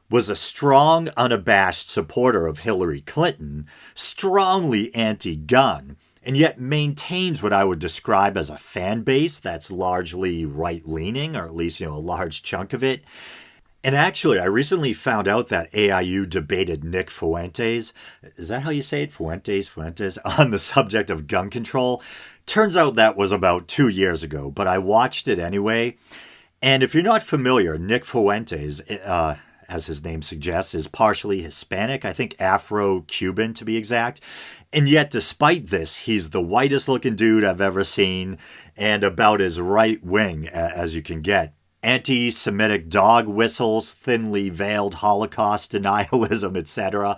was a strong, unabashed supporter of Hillary Clinton, strongly anti-gun, and yet maintains what I would describe as a fan base that's largely right-leaning, or at least, a large chunk of it. And actually, I recently found out that AIU debated Nick Fuentes, is that how you say it? Fuentes, on the subject of gun control. Turns out that was about 2 years ago, but I watched it anyway. And if you're not familiar, Nick Fuentes, as his name suggests, is partially Hispanic, I think Afro-Cuban to be exact. And yet, despite this, he's the whitest looking dude I've ever seen, and about as right-wing as you can get. Anti-Semitic dog whistles, thinly veiled Holocaust denialism, etc.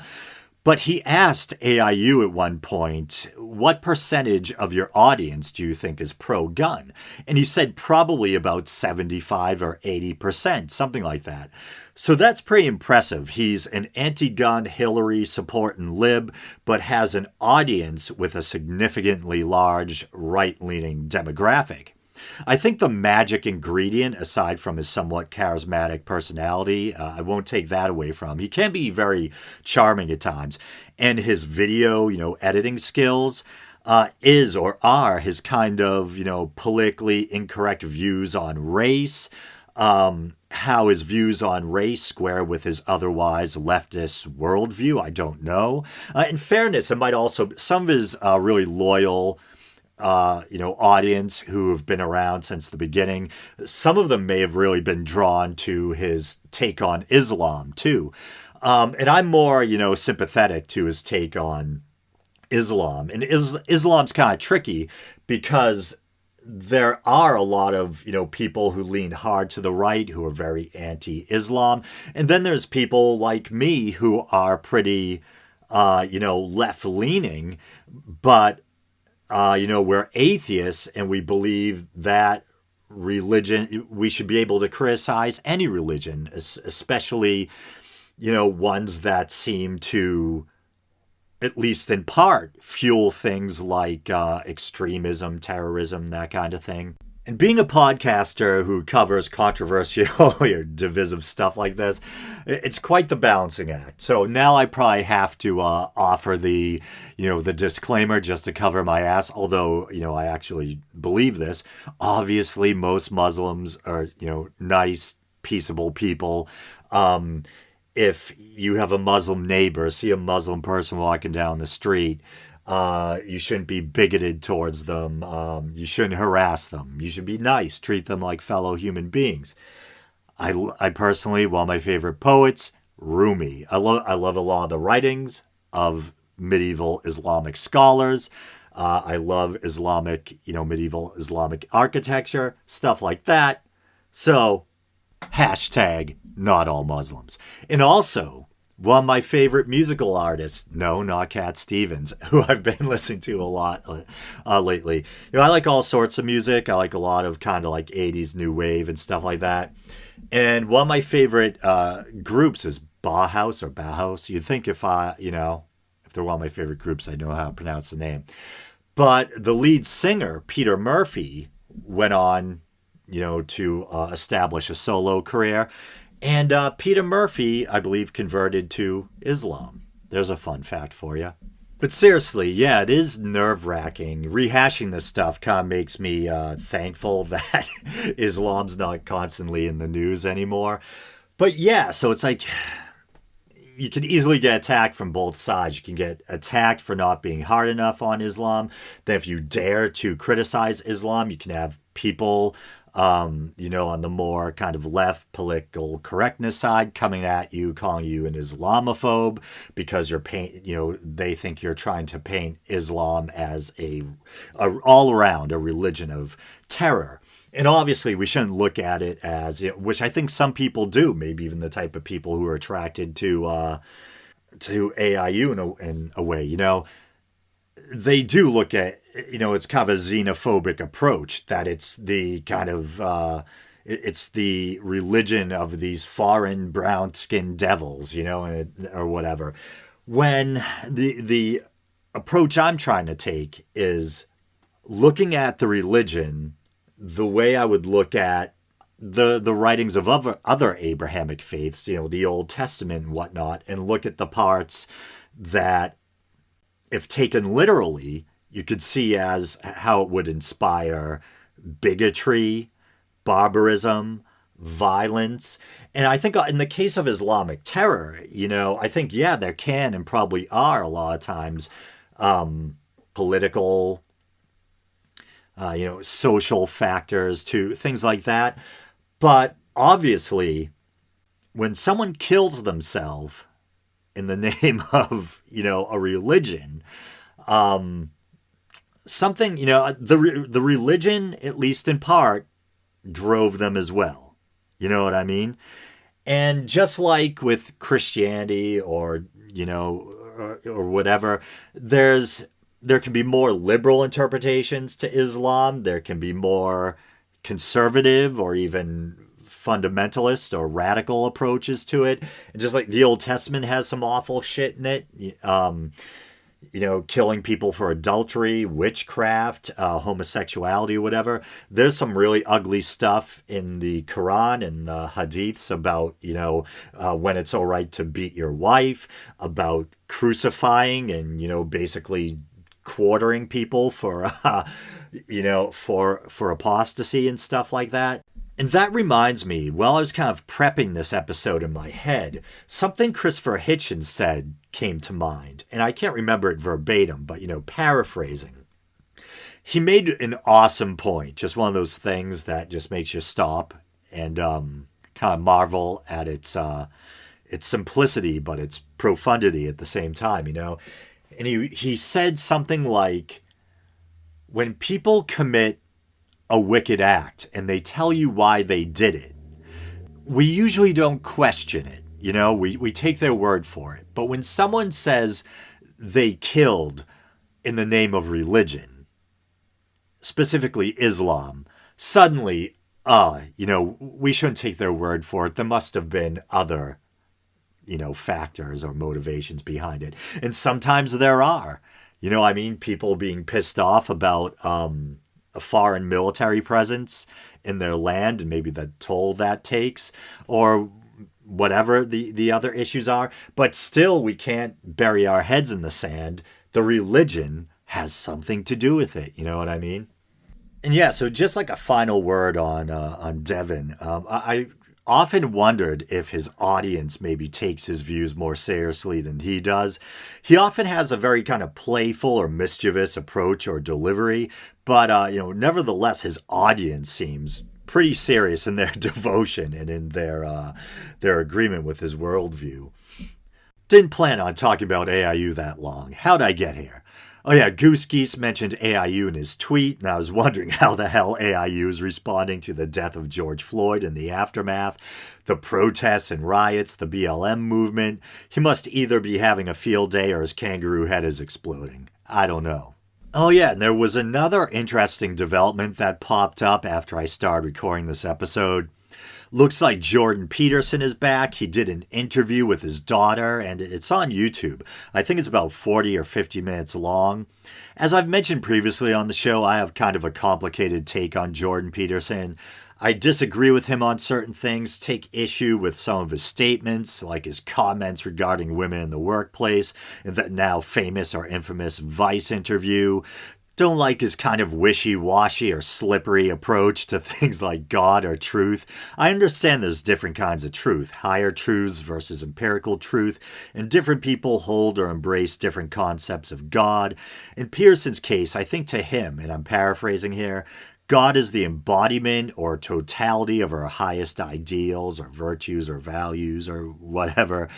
But he asked AIU at one point, what percentage of your audience do you think is pro-gun? And he said probably about 75 or 80%, something like that. So that's pretty impressive. He's an anti-gun Hillary supporting lib, but has an audience with a significantly large right-leaning demographic. I think the magic ingredient, aside from his somewhat charismatic personality, I won't take that away from him. He can be very charming at times. And his video, editing skills is or are his kind of, politically incorrect views on race, how his views on race square with his otherwise leftist worldview, I don't know. In fairness, it might also, some of his really loyal audience who have been around since the beginning, some of them may have really been drawn to his take on Islam too. And I'm more, sympathetic to his take on Islam. And Islam's kind of tricky because there are a lot of, people who lean hard to the right who are very anti-Islam. And then there's people like me who are pretty, left-leaning, but we're atheists and we believe that religion, we should be able to criticize any religion, especially, ones that seem to, at least in part, fuel things like extremism, terrorism, that kind of thing. And being a podcaster who covers controversial or divisive stuff like this, it's quite the balancing act. So now I probably have to offer the disclaimer just to cover my ass, although, I actually believe this. Obviously, most Muslims are, nice, peaceable people. If you have a Muslim neighbor, see a Muslim person walking down the street, you shouldn't be bigoted towards them. You shouldn't harass them. You should be nice. Treat them like fellow human beings. I personally, one of my favorite poets, Rumi. I love a lot of the writings of medieval Islamic scholars. I love Islamic, medieval Islamic architecture, stuff like that. So, hashtag not all Muslims. And also, one of my favorite musical artists, no, not Cat Stevens, who I've been listening to a lot lately. I like all sorts of music. I like a lot of kind of like 80s new wave and stuff like that. And one of my favorite groups is Bauhaus or Bauhaus. You'd think if they're one of my favorite groups, I know how to pronounce the name. But the lead singer, Peter Murphy, went on, to establish a solo career. And Peter Murphy, I believe, converted to Islam. There's a fun fact for you. But seriously, yeah, it is nerve-wracking. Rehashing this stuff kind of makes me thankful that Islam's not constantly in the news anymore. But yeah, so it's like you can easily get attacked from both sides. You can get attacked for not being hard enough on Islam. Then if you dare to criticize Islam, you can have people on the more kind of left political correctness side coming at you, calling you an Islamophobe because they think you're trying to paint Islam as a all around a religion of terror. And obviously we shouldn't look at it as, which I think some people do, maybe even the type of people who are attracted to to AIU in a way, they do look at, it's kind of a xenophobic approach, that it's the kind of it's the religion of these foreign brown skinned devils, or whatever. When the approach I'm trying to take is looking at the religion the way I would look at the writings of other Abrahamic faiths, the Old Testament and whatnot, and look at the parts that, if taken literally, you could see as how it would inspire bigotry, barbarism, violence. And I think in the case of Islamic terror, I think, yeah, there can and probably are a lot of times political, social factors to things like that. But obviously, when someone kills themselves in the name of, a religion, something, the religion, at least in part, drove them as well. You know what I mean? And just like with Christianity or whatever, there can be more liberal interpretations to Islam. There can be more conservative or even fundamentalist or radical approaches to it. And just like the Old Testament has some awful shit in it, killing people for adultery, witchcraft, homosexuality, whatever. There's some really ugly stuff in the Quran and the Hadiths about, when it's all right to beat your wife, about crucifying and, basically quartering people for, for apostasy and stuff like that. And that reminds me, while I was kind of prepping this episode in my head, something Christopher Hitchens said came to mind. And I can't remember it verbatim, but, paraphrasing. He made an awesome point, just one of those things that just makes you stop and kind of marvel at its simplicity, but its profundity at the same time, And he said something like, when people commit a wicked act and they tell you why they did it, we usually don't question it. We take their word for it. But when someone says they killed in the name of religion, specifically Islam, suddenly, we shouldn't take their word for it. There must have been other, factors or motivations behind it. And sometimes there are, people being pissed off about, a foreign military presence in their land and maybe the toll that takes, or whatever the other issues are. But still, we can't bury our heads in the sand. The religion has something to do with it. You know what I mean? And yeah, so just like a final word on Devin, I often wondered if his audience maybe takes his views more seriously than he does. He often has a very kind of playful or mischievous approach or delivery, but nevertheless, his audience seems pretty serious in their devotion and in their agreement with his worldview. Didn't plan on talking about AIU that long. How'd I get here? Oh yeah, Goose Geese mentioned AIU in his tweet, and I was wondering how the hell AIU is responding to the death of George Floyd and the aftermath, the protests and riots, the BLM movement. He must either be having a field day or his kangaroo head is exploding. I don't know. Oh yeah, and there was another interesting development that popped up after I started recording this episode. Looks like Jordan Peterson is back. He did an interview with his daughter, and it's on YouTube. I think it's about 40 or 50 minutes long. As I've mentioned previously on the show, I have kind of a complicated take on Jordan Peterson. I disagree with him on certain things, take issue with some of his statements, like his comments regarding women in the workplace, and that now famous or infamous Vice interview. Don't like his kind of wishy-washy or slippery approach to things like God or truth. I understand there's different kinds of truth, higher truths versus empirical truth, and different people hold or embrace different concepts of God. In Peterson's case, I think to him, and I'm paraphrasing here, God is the embodiment or totality of our highest ideals or virtues or values or whatever.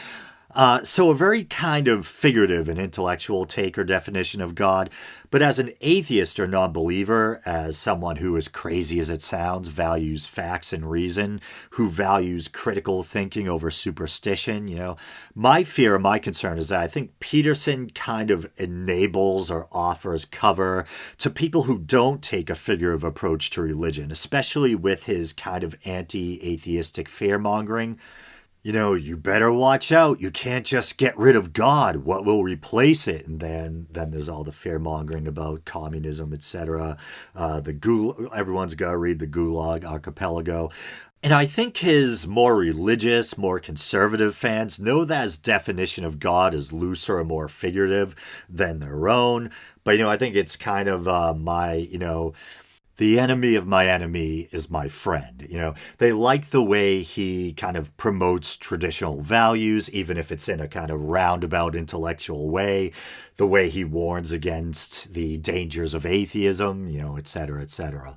So a very kind of figurative and intellectual take or definition of God. But as an atheist or non-believer, as someone who, as crazy as it sounds, values facts and reason, who values critical thinking over superstition, my fear, my concern is that I think Peterson kind of enables or offers cover to people who don't take a figurative approach to religion, especially with his kind of anti-atheistic fear-mongering. You better watch out. You can't just get rid of God. What will replace it? And then there's all the fear mongering about communism, etc. Everyone's got to read the Gulag Archipelago. And I think his more religious, more conservative fans know that his definition of God is looser and more figurative than their own. But, I think it's kind of the enemy of my enemy is my friend. They like the way he kind of promotes traditional values, even if it's in a kind of roundabout intellectual way, the way he warns against the dangers of atheism, et cetera, et cetera.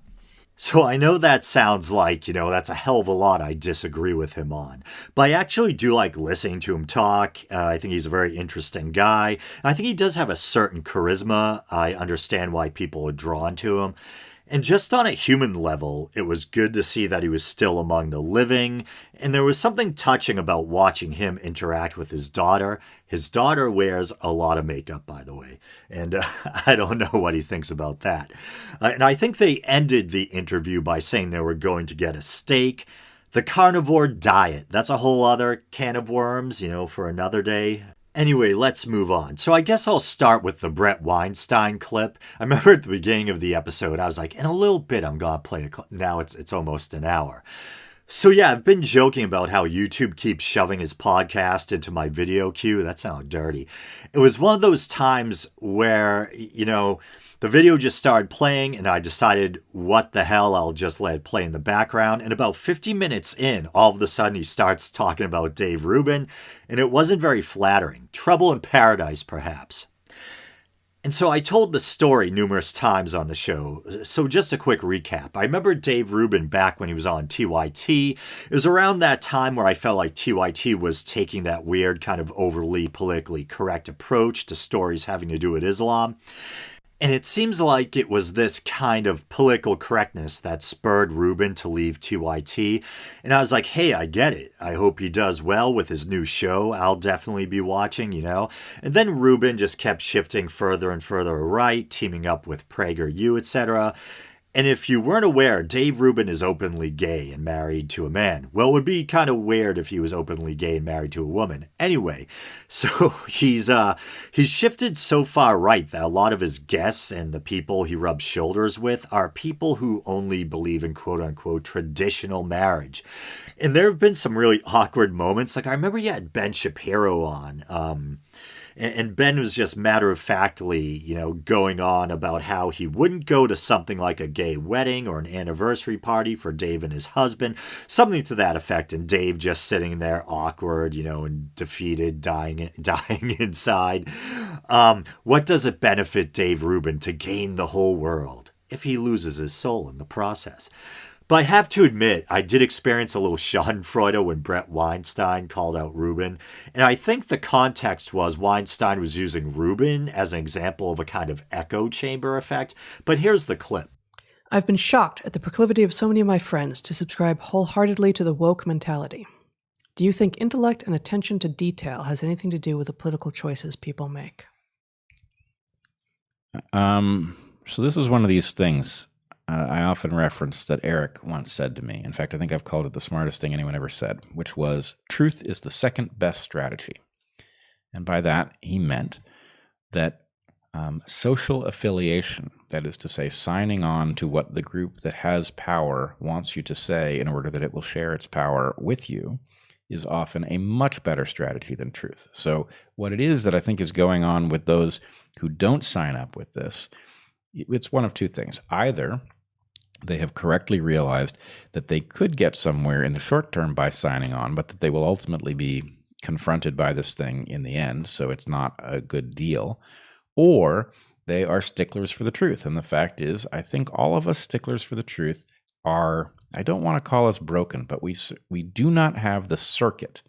So I know that sounds like, that's a hell of a lot I disagree with him on. But I actually do like listening to him talk. I think he's a very interesting guy. I think he does have a certain charisma. I understand why people are drawn to him. And just on a human level, it was good to see that he was still among the living, and there was something touching about watching him interact with his daughter. His daughter wears a lot of makeup, by the way, and I don't know what he thinks about that. And I think they ended the interview by saying they were going to get a steak. The carnivore diet, that's a whole other can of worms, for another day. Anyway, let's move on. So I guess I'll start with the Brett Weinstein clip. I remember at the beginning of the episode, I was like, in a little bit, I'm going to play a clip. Now it's almost an hour. So yeah, I've been joking about how YouTube keeps shoving his podcast into my video queue. That sounded dirty. It was one of those times where, the video just started playing and I decided, what the hell, I'll just let it play in the background. And about 50 minutes in, all of a sudden he starts talking about Dave Rubin, and it wasn't very flattering. Trouble in paradise, perhaps. And so I told the story numerous times on the show. So just a quick recap. I remember Dave Rubin back when he was on TYT. It was around that time where I felt like TYT was taking that weird kind of overly politically correct approach to stories having to do with Islam. And it seems like it was this kind of political correctness that spurred Rubin to leave TYT. And I was like, hey, I get it. I hope he does well with his new show. I'll definitely be watching, And then Rubin just kept shifting further and further right, teaming up with PragerU, etc. And if you weren't aware, Dave Rubin is openly gay and married to a man. Well, it would be kind of weird if he was openly gay and married to a woman. Anyway, so he's shifted so far right that a lot of his guests and the people he rubs shoulders with are people who only believe in quote-unquote traditional marriage. And there have been some really awkward moments. Like I remember you had Ben Shapiro on, and Ben was just matter-of-factly, going on about how he wouldn't go to something like a gay wedding or an anniversary party for Dave and his husband, something to that effect. And Dave just sitting there awkward, and defeated, dying inside. What does it benefit Dave Rubin to gain the whole world if he loses his soul in the process? But I have to admit, I did experience a little schadenfreude when Brett Weinstein called out Rubin. And I think the context was Weinstein was using Rubin as an example of a kind of echo chamber effect. But here's the clip. I've been shocked at the proclivity of so many of my friends to subscribe wholeheartedly to the woke mentality. Do you think intellect and attention to detail has anything to do with the political choices people make? So this is one of these things I often reference that Eric once said to me. In fact, I think I've called it the smartest thing anyone ever said, which was, truth is the second best strategy. And by that, he meant that social affiliation, that is to say, signing on to what the group that has power wants you to say in order that it will share its power with you, is often a much better strategy than truth. So what it is that I think is going on with those who don't sign up with this, it's one of two things. Either they have correctly realized that they could get somewhere in the short term by signing on, but that they will ultimately be confronted by this thing in the end, so it's not a good deal. Or they are sticklers for the truth. And the fact is, I think all of us sticklers for the truth are, I don't want to call us broken, but we do not have the circuit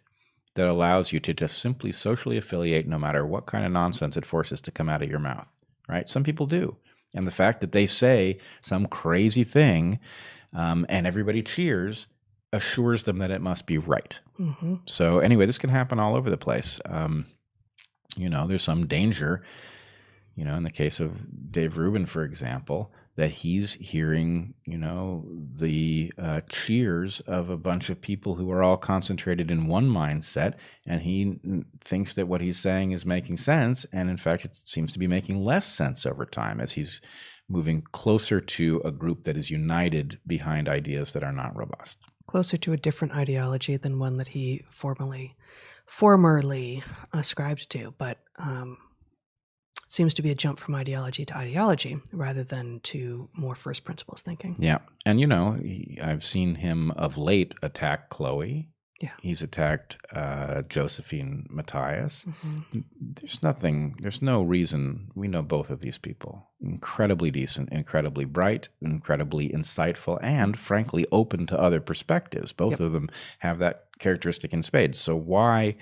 that allows you to just simply socially affiliate no matter what kind of nonsense it forces to come out of your mouth, right? Some people do. And the fact that they say some crazy thing and everybody cheers assures them that it must be right. Mm-hmm. So anyway, this can happen all over the place. There's some danger, in the case of Dave Rubin, for example, that he's hearing, the cheers of a bunch of people who are all concentrated in one mindset, and he thinks that what he's saying is making sense. And in fact, it seems to be making less sense over time as he's moving closer to a group that is united behind ideas that are not robust. Closer to a different ideology than one that he formerly ascribed to, but seems to be a jump from ideology to ideology rather than to more first principles thinking. Yeah. And, I've seen him of late attack Chloe. Yeah. He's attacked Josephine Matthias. Mm-hmm. There's no reason. We know both of these people. Incredibly decent, incredibly bright, incredibly insightful, and frankly open to other perspectives. Both of them have that characteristic in spades. So why,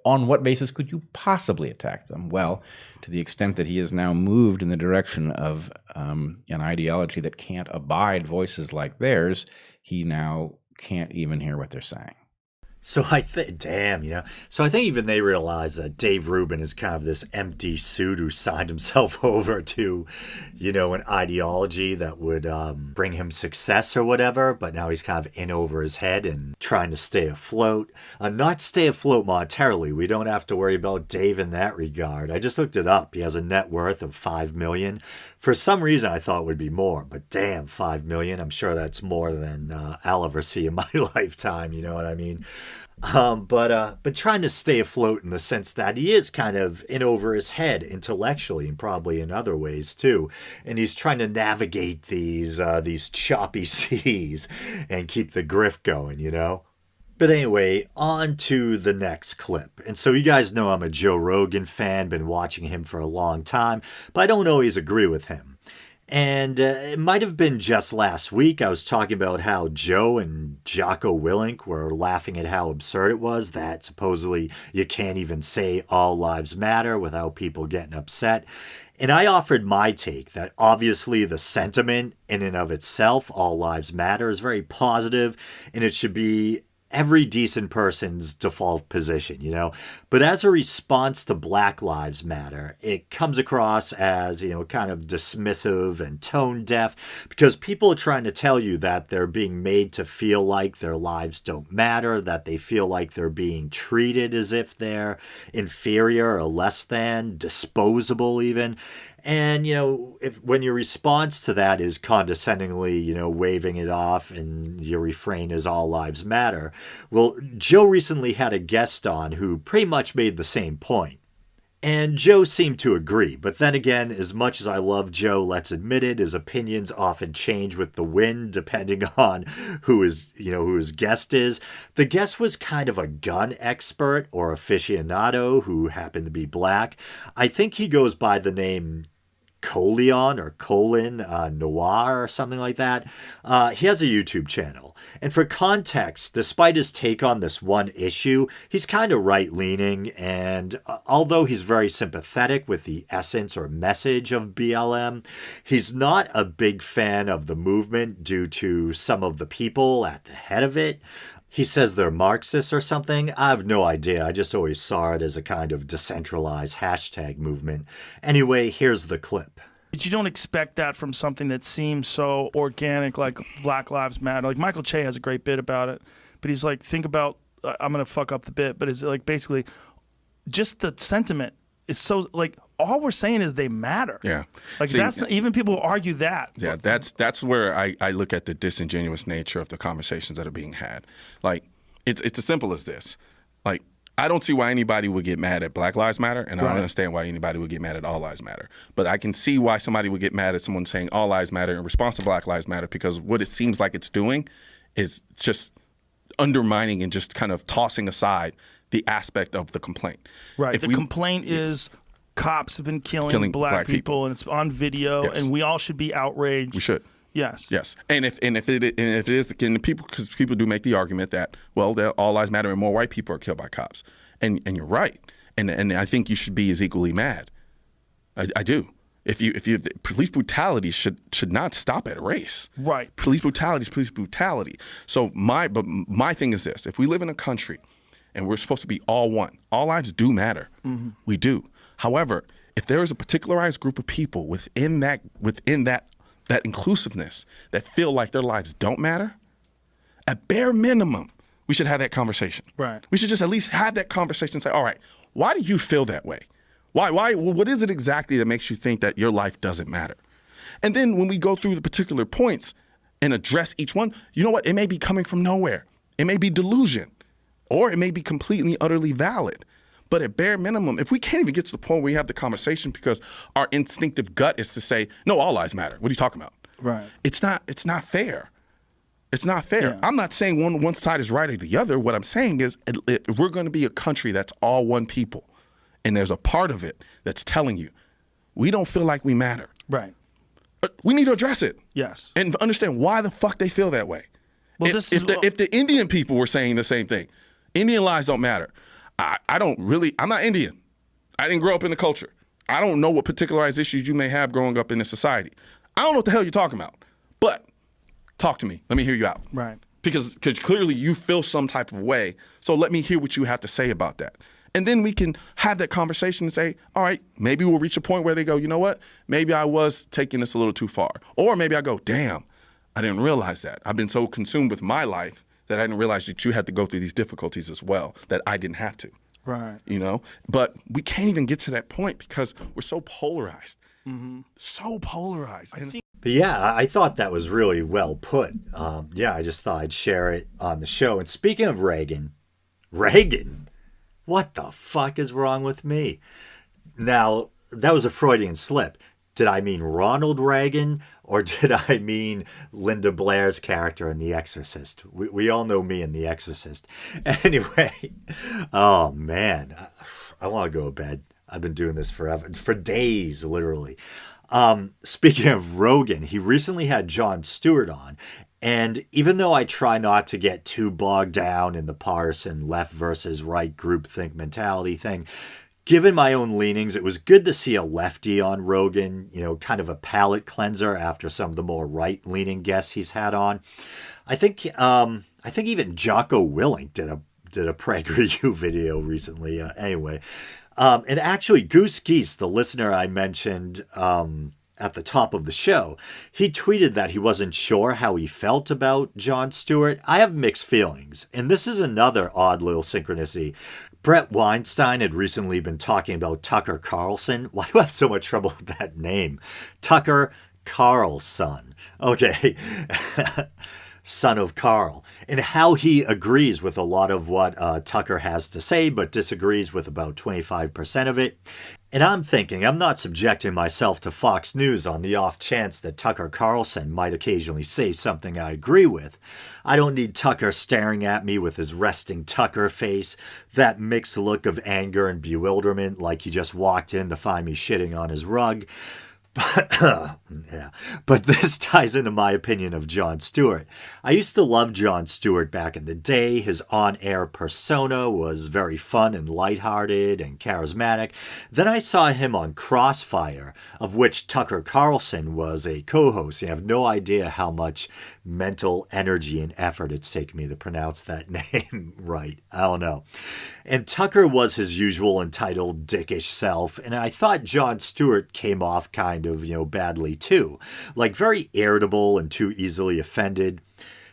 on what basis could you possibly attack them? Well, to the extent that he has now moved in the direction of an ideology that can't abide voices like theirs, he now can't even hear what they're saying. So I think, So I think even they realize that Dave Rubin is kind of this empty suit who signed himself over to, an ideology that would bring him success or whatever. But now he's kind of in over his head and trying to stay afloat. Not stay afloat monetarily. We don't have to worry about Dave in that regard. I just looked it up. He has a net worth of $5 million. For some reason, I thought it would be more, but damn, $5 million. I'm sure that's more than I'll ever see in my lifetime. You know what I mean? But trying to stay afloat in the sense that he is kind of in over his head intellectually and probably in other ways too. And he's trying to navigate these choppy seas and keep the grift going, But anyway, on to the next clip. And so you guys know I'm a Joe Rogan fan, been watching him for a long time, but I don't always agree with him. And it might have been just last week I was talking about how Joe and Jocko Willink were laughing at how absurd it was that supposedly you can't even say all lives matter without people getting upset. And I offered my take that obviously the sentiment in and of itself, all lives matter, is very positive, and it should be every decent person's default position, But as a response to Black Lives Matter, it comes across as, kind of dismissive and tone deaf because people are trying to tell you that they're being made to feel like their lives don't matter, that they feel like they're being treated as if they're inferior or less than, disposable even. And, when your response to that is condescendingly, waving it off and your refrain is all lives matter. Well, Joe recently had a guest on who pretty much made the same point. And Joe seemed to agree. But then again, as much as I love Joe, let's admit it, his opinions often change with the wind depending on who his guest is. The guest was kind of a gun expert or aficionado who happened to be black. I think he goes by the name Colion or Noir or something like that. He has a YouTube channel. And for context, despite his take on this one issue, he's kind of right-leaning. And although he's very sympathetic with the essence or message of BLM, he's not a big fan of the movement due to some of the people at the head of it. He says they're Marxists or something. I have no idea. I just always saw it as a kind of decentralized hashtag movement. Anyway, here's the clip. But you don't expect that from something that seems so organic like Black Lives Matter. Like Michael Che has a great bit about it, but he's like, think about, I'm going to fuck up the bit, but it's like basically just the sentiment is so like, all we're saying is they matter. Yeah. Like that's not, even people who argue that. Yeah, that's where I look at the disingenuous nature of the conversations that are being had. Like it's as simple as this. Like I don't see why anybody would get mad at Black Lives Matter, and I don't understand why anybody would get mad at All Lives Matter. But I can see why somebody would get mad at someone saying All Lives Matter in response to Black Lives Matter, because what it seems like it's doing is just undermining and just kind of tossing aside the aspect of the complaint. Right. The complaint is cops have been killing black people, and it's on video, and we all should be outraged. We should. Yes. Yes, and if it is, and people, because people do make the argument that, well, all lives matter and more white people are killed by cops, and you're right, and I think you should be as equally mad. I do. If you police brutality should not stop at race. Right. Police brutality is police brutality. So my thing is this: if we live in a country and we're supposed to be all one, all lives do matter. Mm-hmm. We do. However, if there is a particularized group of people within that inclusiveness that feel like their lives don't matter, at bare minimum, we should have that conversation. Right. We should just at least have that conversation and say, all right, why do you feel that way? Why? What is it exactly that makes you think that your life doesn't matter? And then when we go through the particular points and address each one, you know what? It may be coming from nowhere. It may be delusion, or it may be completely, utterly valid. But at bare minimum, if we can't even get to the point where we have the conversation because our instinctive gut is to say, no, all lives matter. What are you talking about? Right. It's not fair. It's not fair. Yeah. I'm not saying one side is right or the other. What I'm saying is if we're going to be a country that's all one people, and there's a part of it that's telling you, we don't feel like we matter. Right. But we need to address it. Yes. And understand why the fuck they feel that way. Well, if the Indian people were saying the same thing, Indian lives don't matter. I'm not Indian. I didn't grow up in the culture. I don't know what particularized issues you may have growing up in this society. I don't know what the hell you're talking about. But talk to me. Let me hear you out. Right. Because clearly you feel some type of way. So let me hear what you have to say about that. And then we can have that conversation and say, all right, maybe we'll reach a point where they go, you know what? Maybe I was taking this a little too far. Or maybe I go, damn, I didn't realize that. I've been so consumed with my life that I didn't realize that you had to go through these difficulties as well, that I didn't have to. Right. You know? But we can't even get to that point because we're so polarized. Mm-hmm. So polarized. But yeah, I thought that was really well put. I just thought I'd share it on the show. And speaking of Reagan, what the fuck is wrong with me? Now, that was a Freudian slip. Did I mean Ronald Reagan or did I mean Linda Blair's character in The Exorcist? We all know me in The Exorcist. Anyway, oh man, I want to go to bed. I've been doing this forever, for days, literally. Speaking of Rogan, he recently had Jon Stewart on. And even though I try not to get too bogged down in the partisan left versus right groupthink mentality thing, given my own leanings, it was good to see a lefty on Rogan, kind of a palate cleanser after some of the more right-leaning guests he's had on. I think even Jocko Willink did a PragerU video recently. Anyway, and actually Goose Geese, the listener I mentioned at the top of the show, he tweeted that he wasn't sure how he felt about Jon Stewart. I have mixed feelings, and this is another odd little synchronicity. Brett Weinstein had recently been talking about Tucker Carlson. Why do I have so much trouble with that name? Tucker Carlson. Okay. Son of Carl. And how he agrees with a lot of what Tucker has to say, but disagrees with about 25% of it. And I'm thinking, I'm not subjecting myself to Fox News on the off chance that Tucker Carlson might occasionally say something I agree with. I don't need Tucker staring at me with his resting Tucker face, that mixed look of anger and bewilderment like he just walked in to find me shitting on his rug. But this ties into my opinion of Jon Stewart. I used to love Jon Stewart back in the day. His on-air persona was very fun and lighthearted and charismatic. Then I saw him on Crossfire, of which Tucker Carlson was a co-host. I have no idea how much mental energy and effort it's taken me to pronounce that name right. I don't know. And Tucker was his usual entitled dickish self, and I thought Jon Stewart came off kind of, badly too. Like very irritable and too easily offended.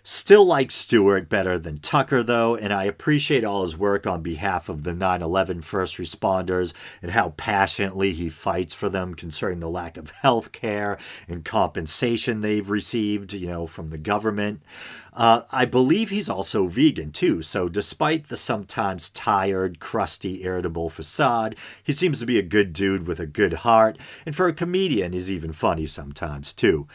Still like Stewart better than Tucker, though, and I appreciate all his work on behalf of the 9/11 first responders and how passionately he fights for them concerning the lack of health care and compensation they've received, from the government. I believe he's also vegan, too, so despite the sometimes tired, crusty, irritable facade, he seems to be a good dude with a good heart, and for a comedian, he's even funny sometimes, too.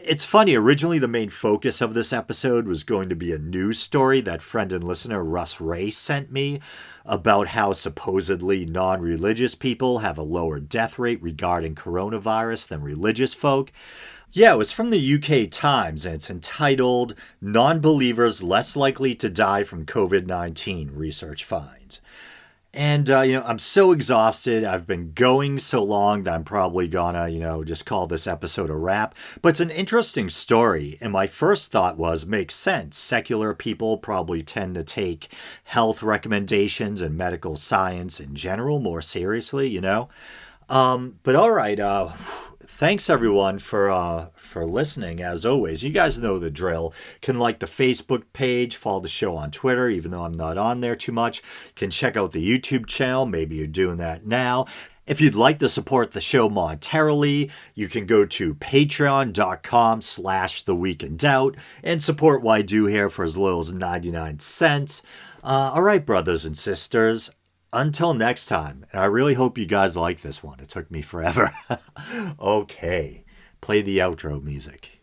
it's funny. Originally, the main focus of this episode was going to be a news story that friend and listener Russ Ray sent me about how supposedly non-religious people have a lower death rate regarding coronavirus than religious folk. Yeah, it was from the UK Times, and it's entitled Non-Believers Less Likely to Die from COVID-19 Research Finds. And, I'm so exhausted. I've been going so long that I'm probably gonna, just call this episode a wrap. But it's an interesting story. And my first thought was, makes sense. Secular people probably tend to take health recommendations and medical science in general more seriously, But all right, thanks everyone for listening. As always, you guys know the drill. Can like the Facebook page, follow the show on Twitter, even though I'm not on there too much. Can check out the YouTube channel. Maybe you're doing that now. If you'd like to support the show monetarily, you can go to patreon.com/The Week in Doubt and support what I do here for as little as 99 cents. All right, brothers and sisters. Until next time, and I really hope you guys like this one. It took me forever. Okay, play the outro music.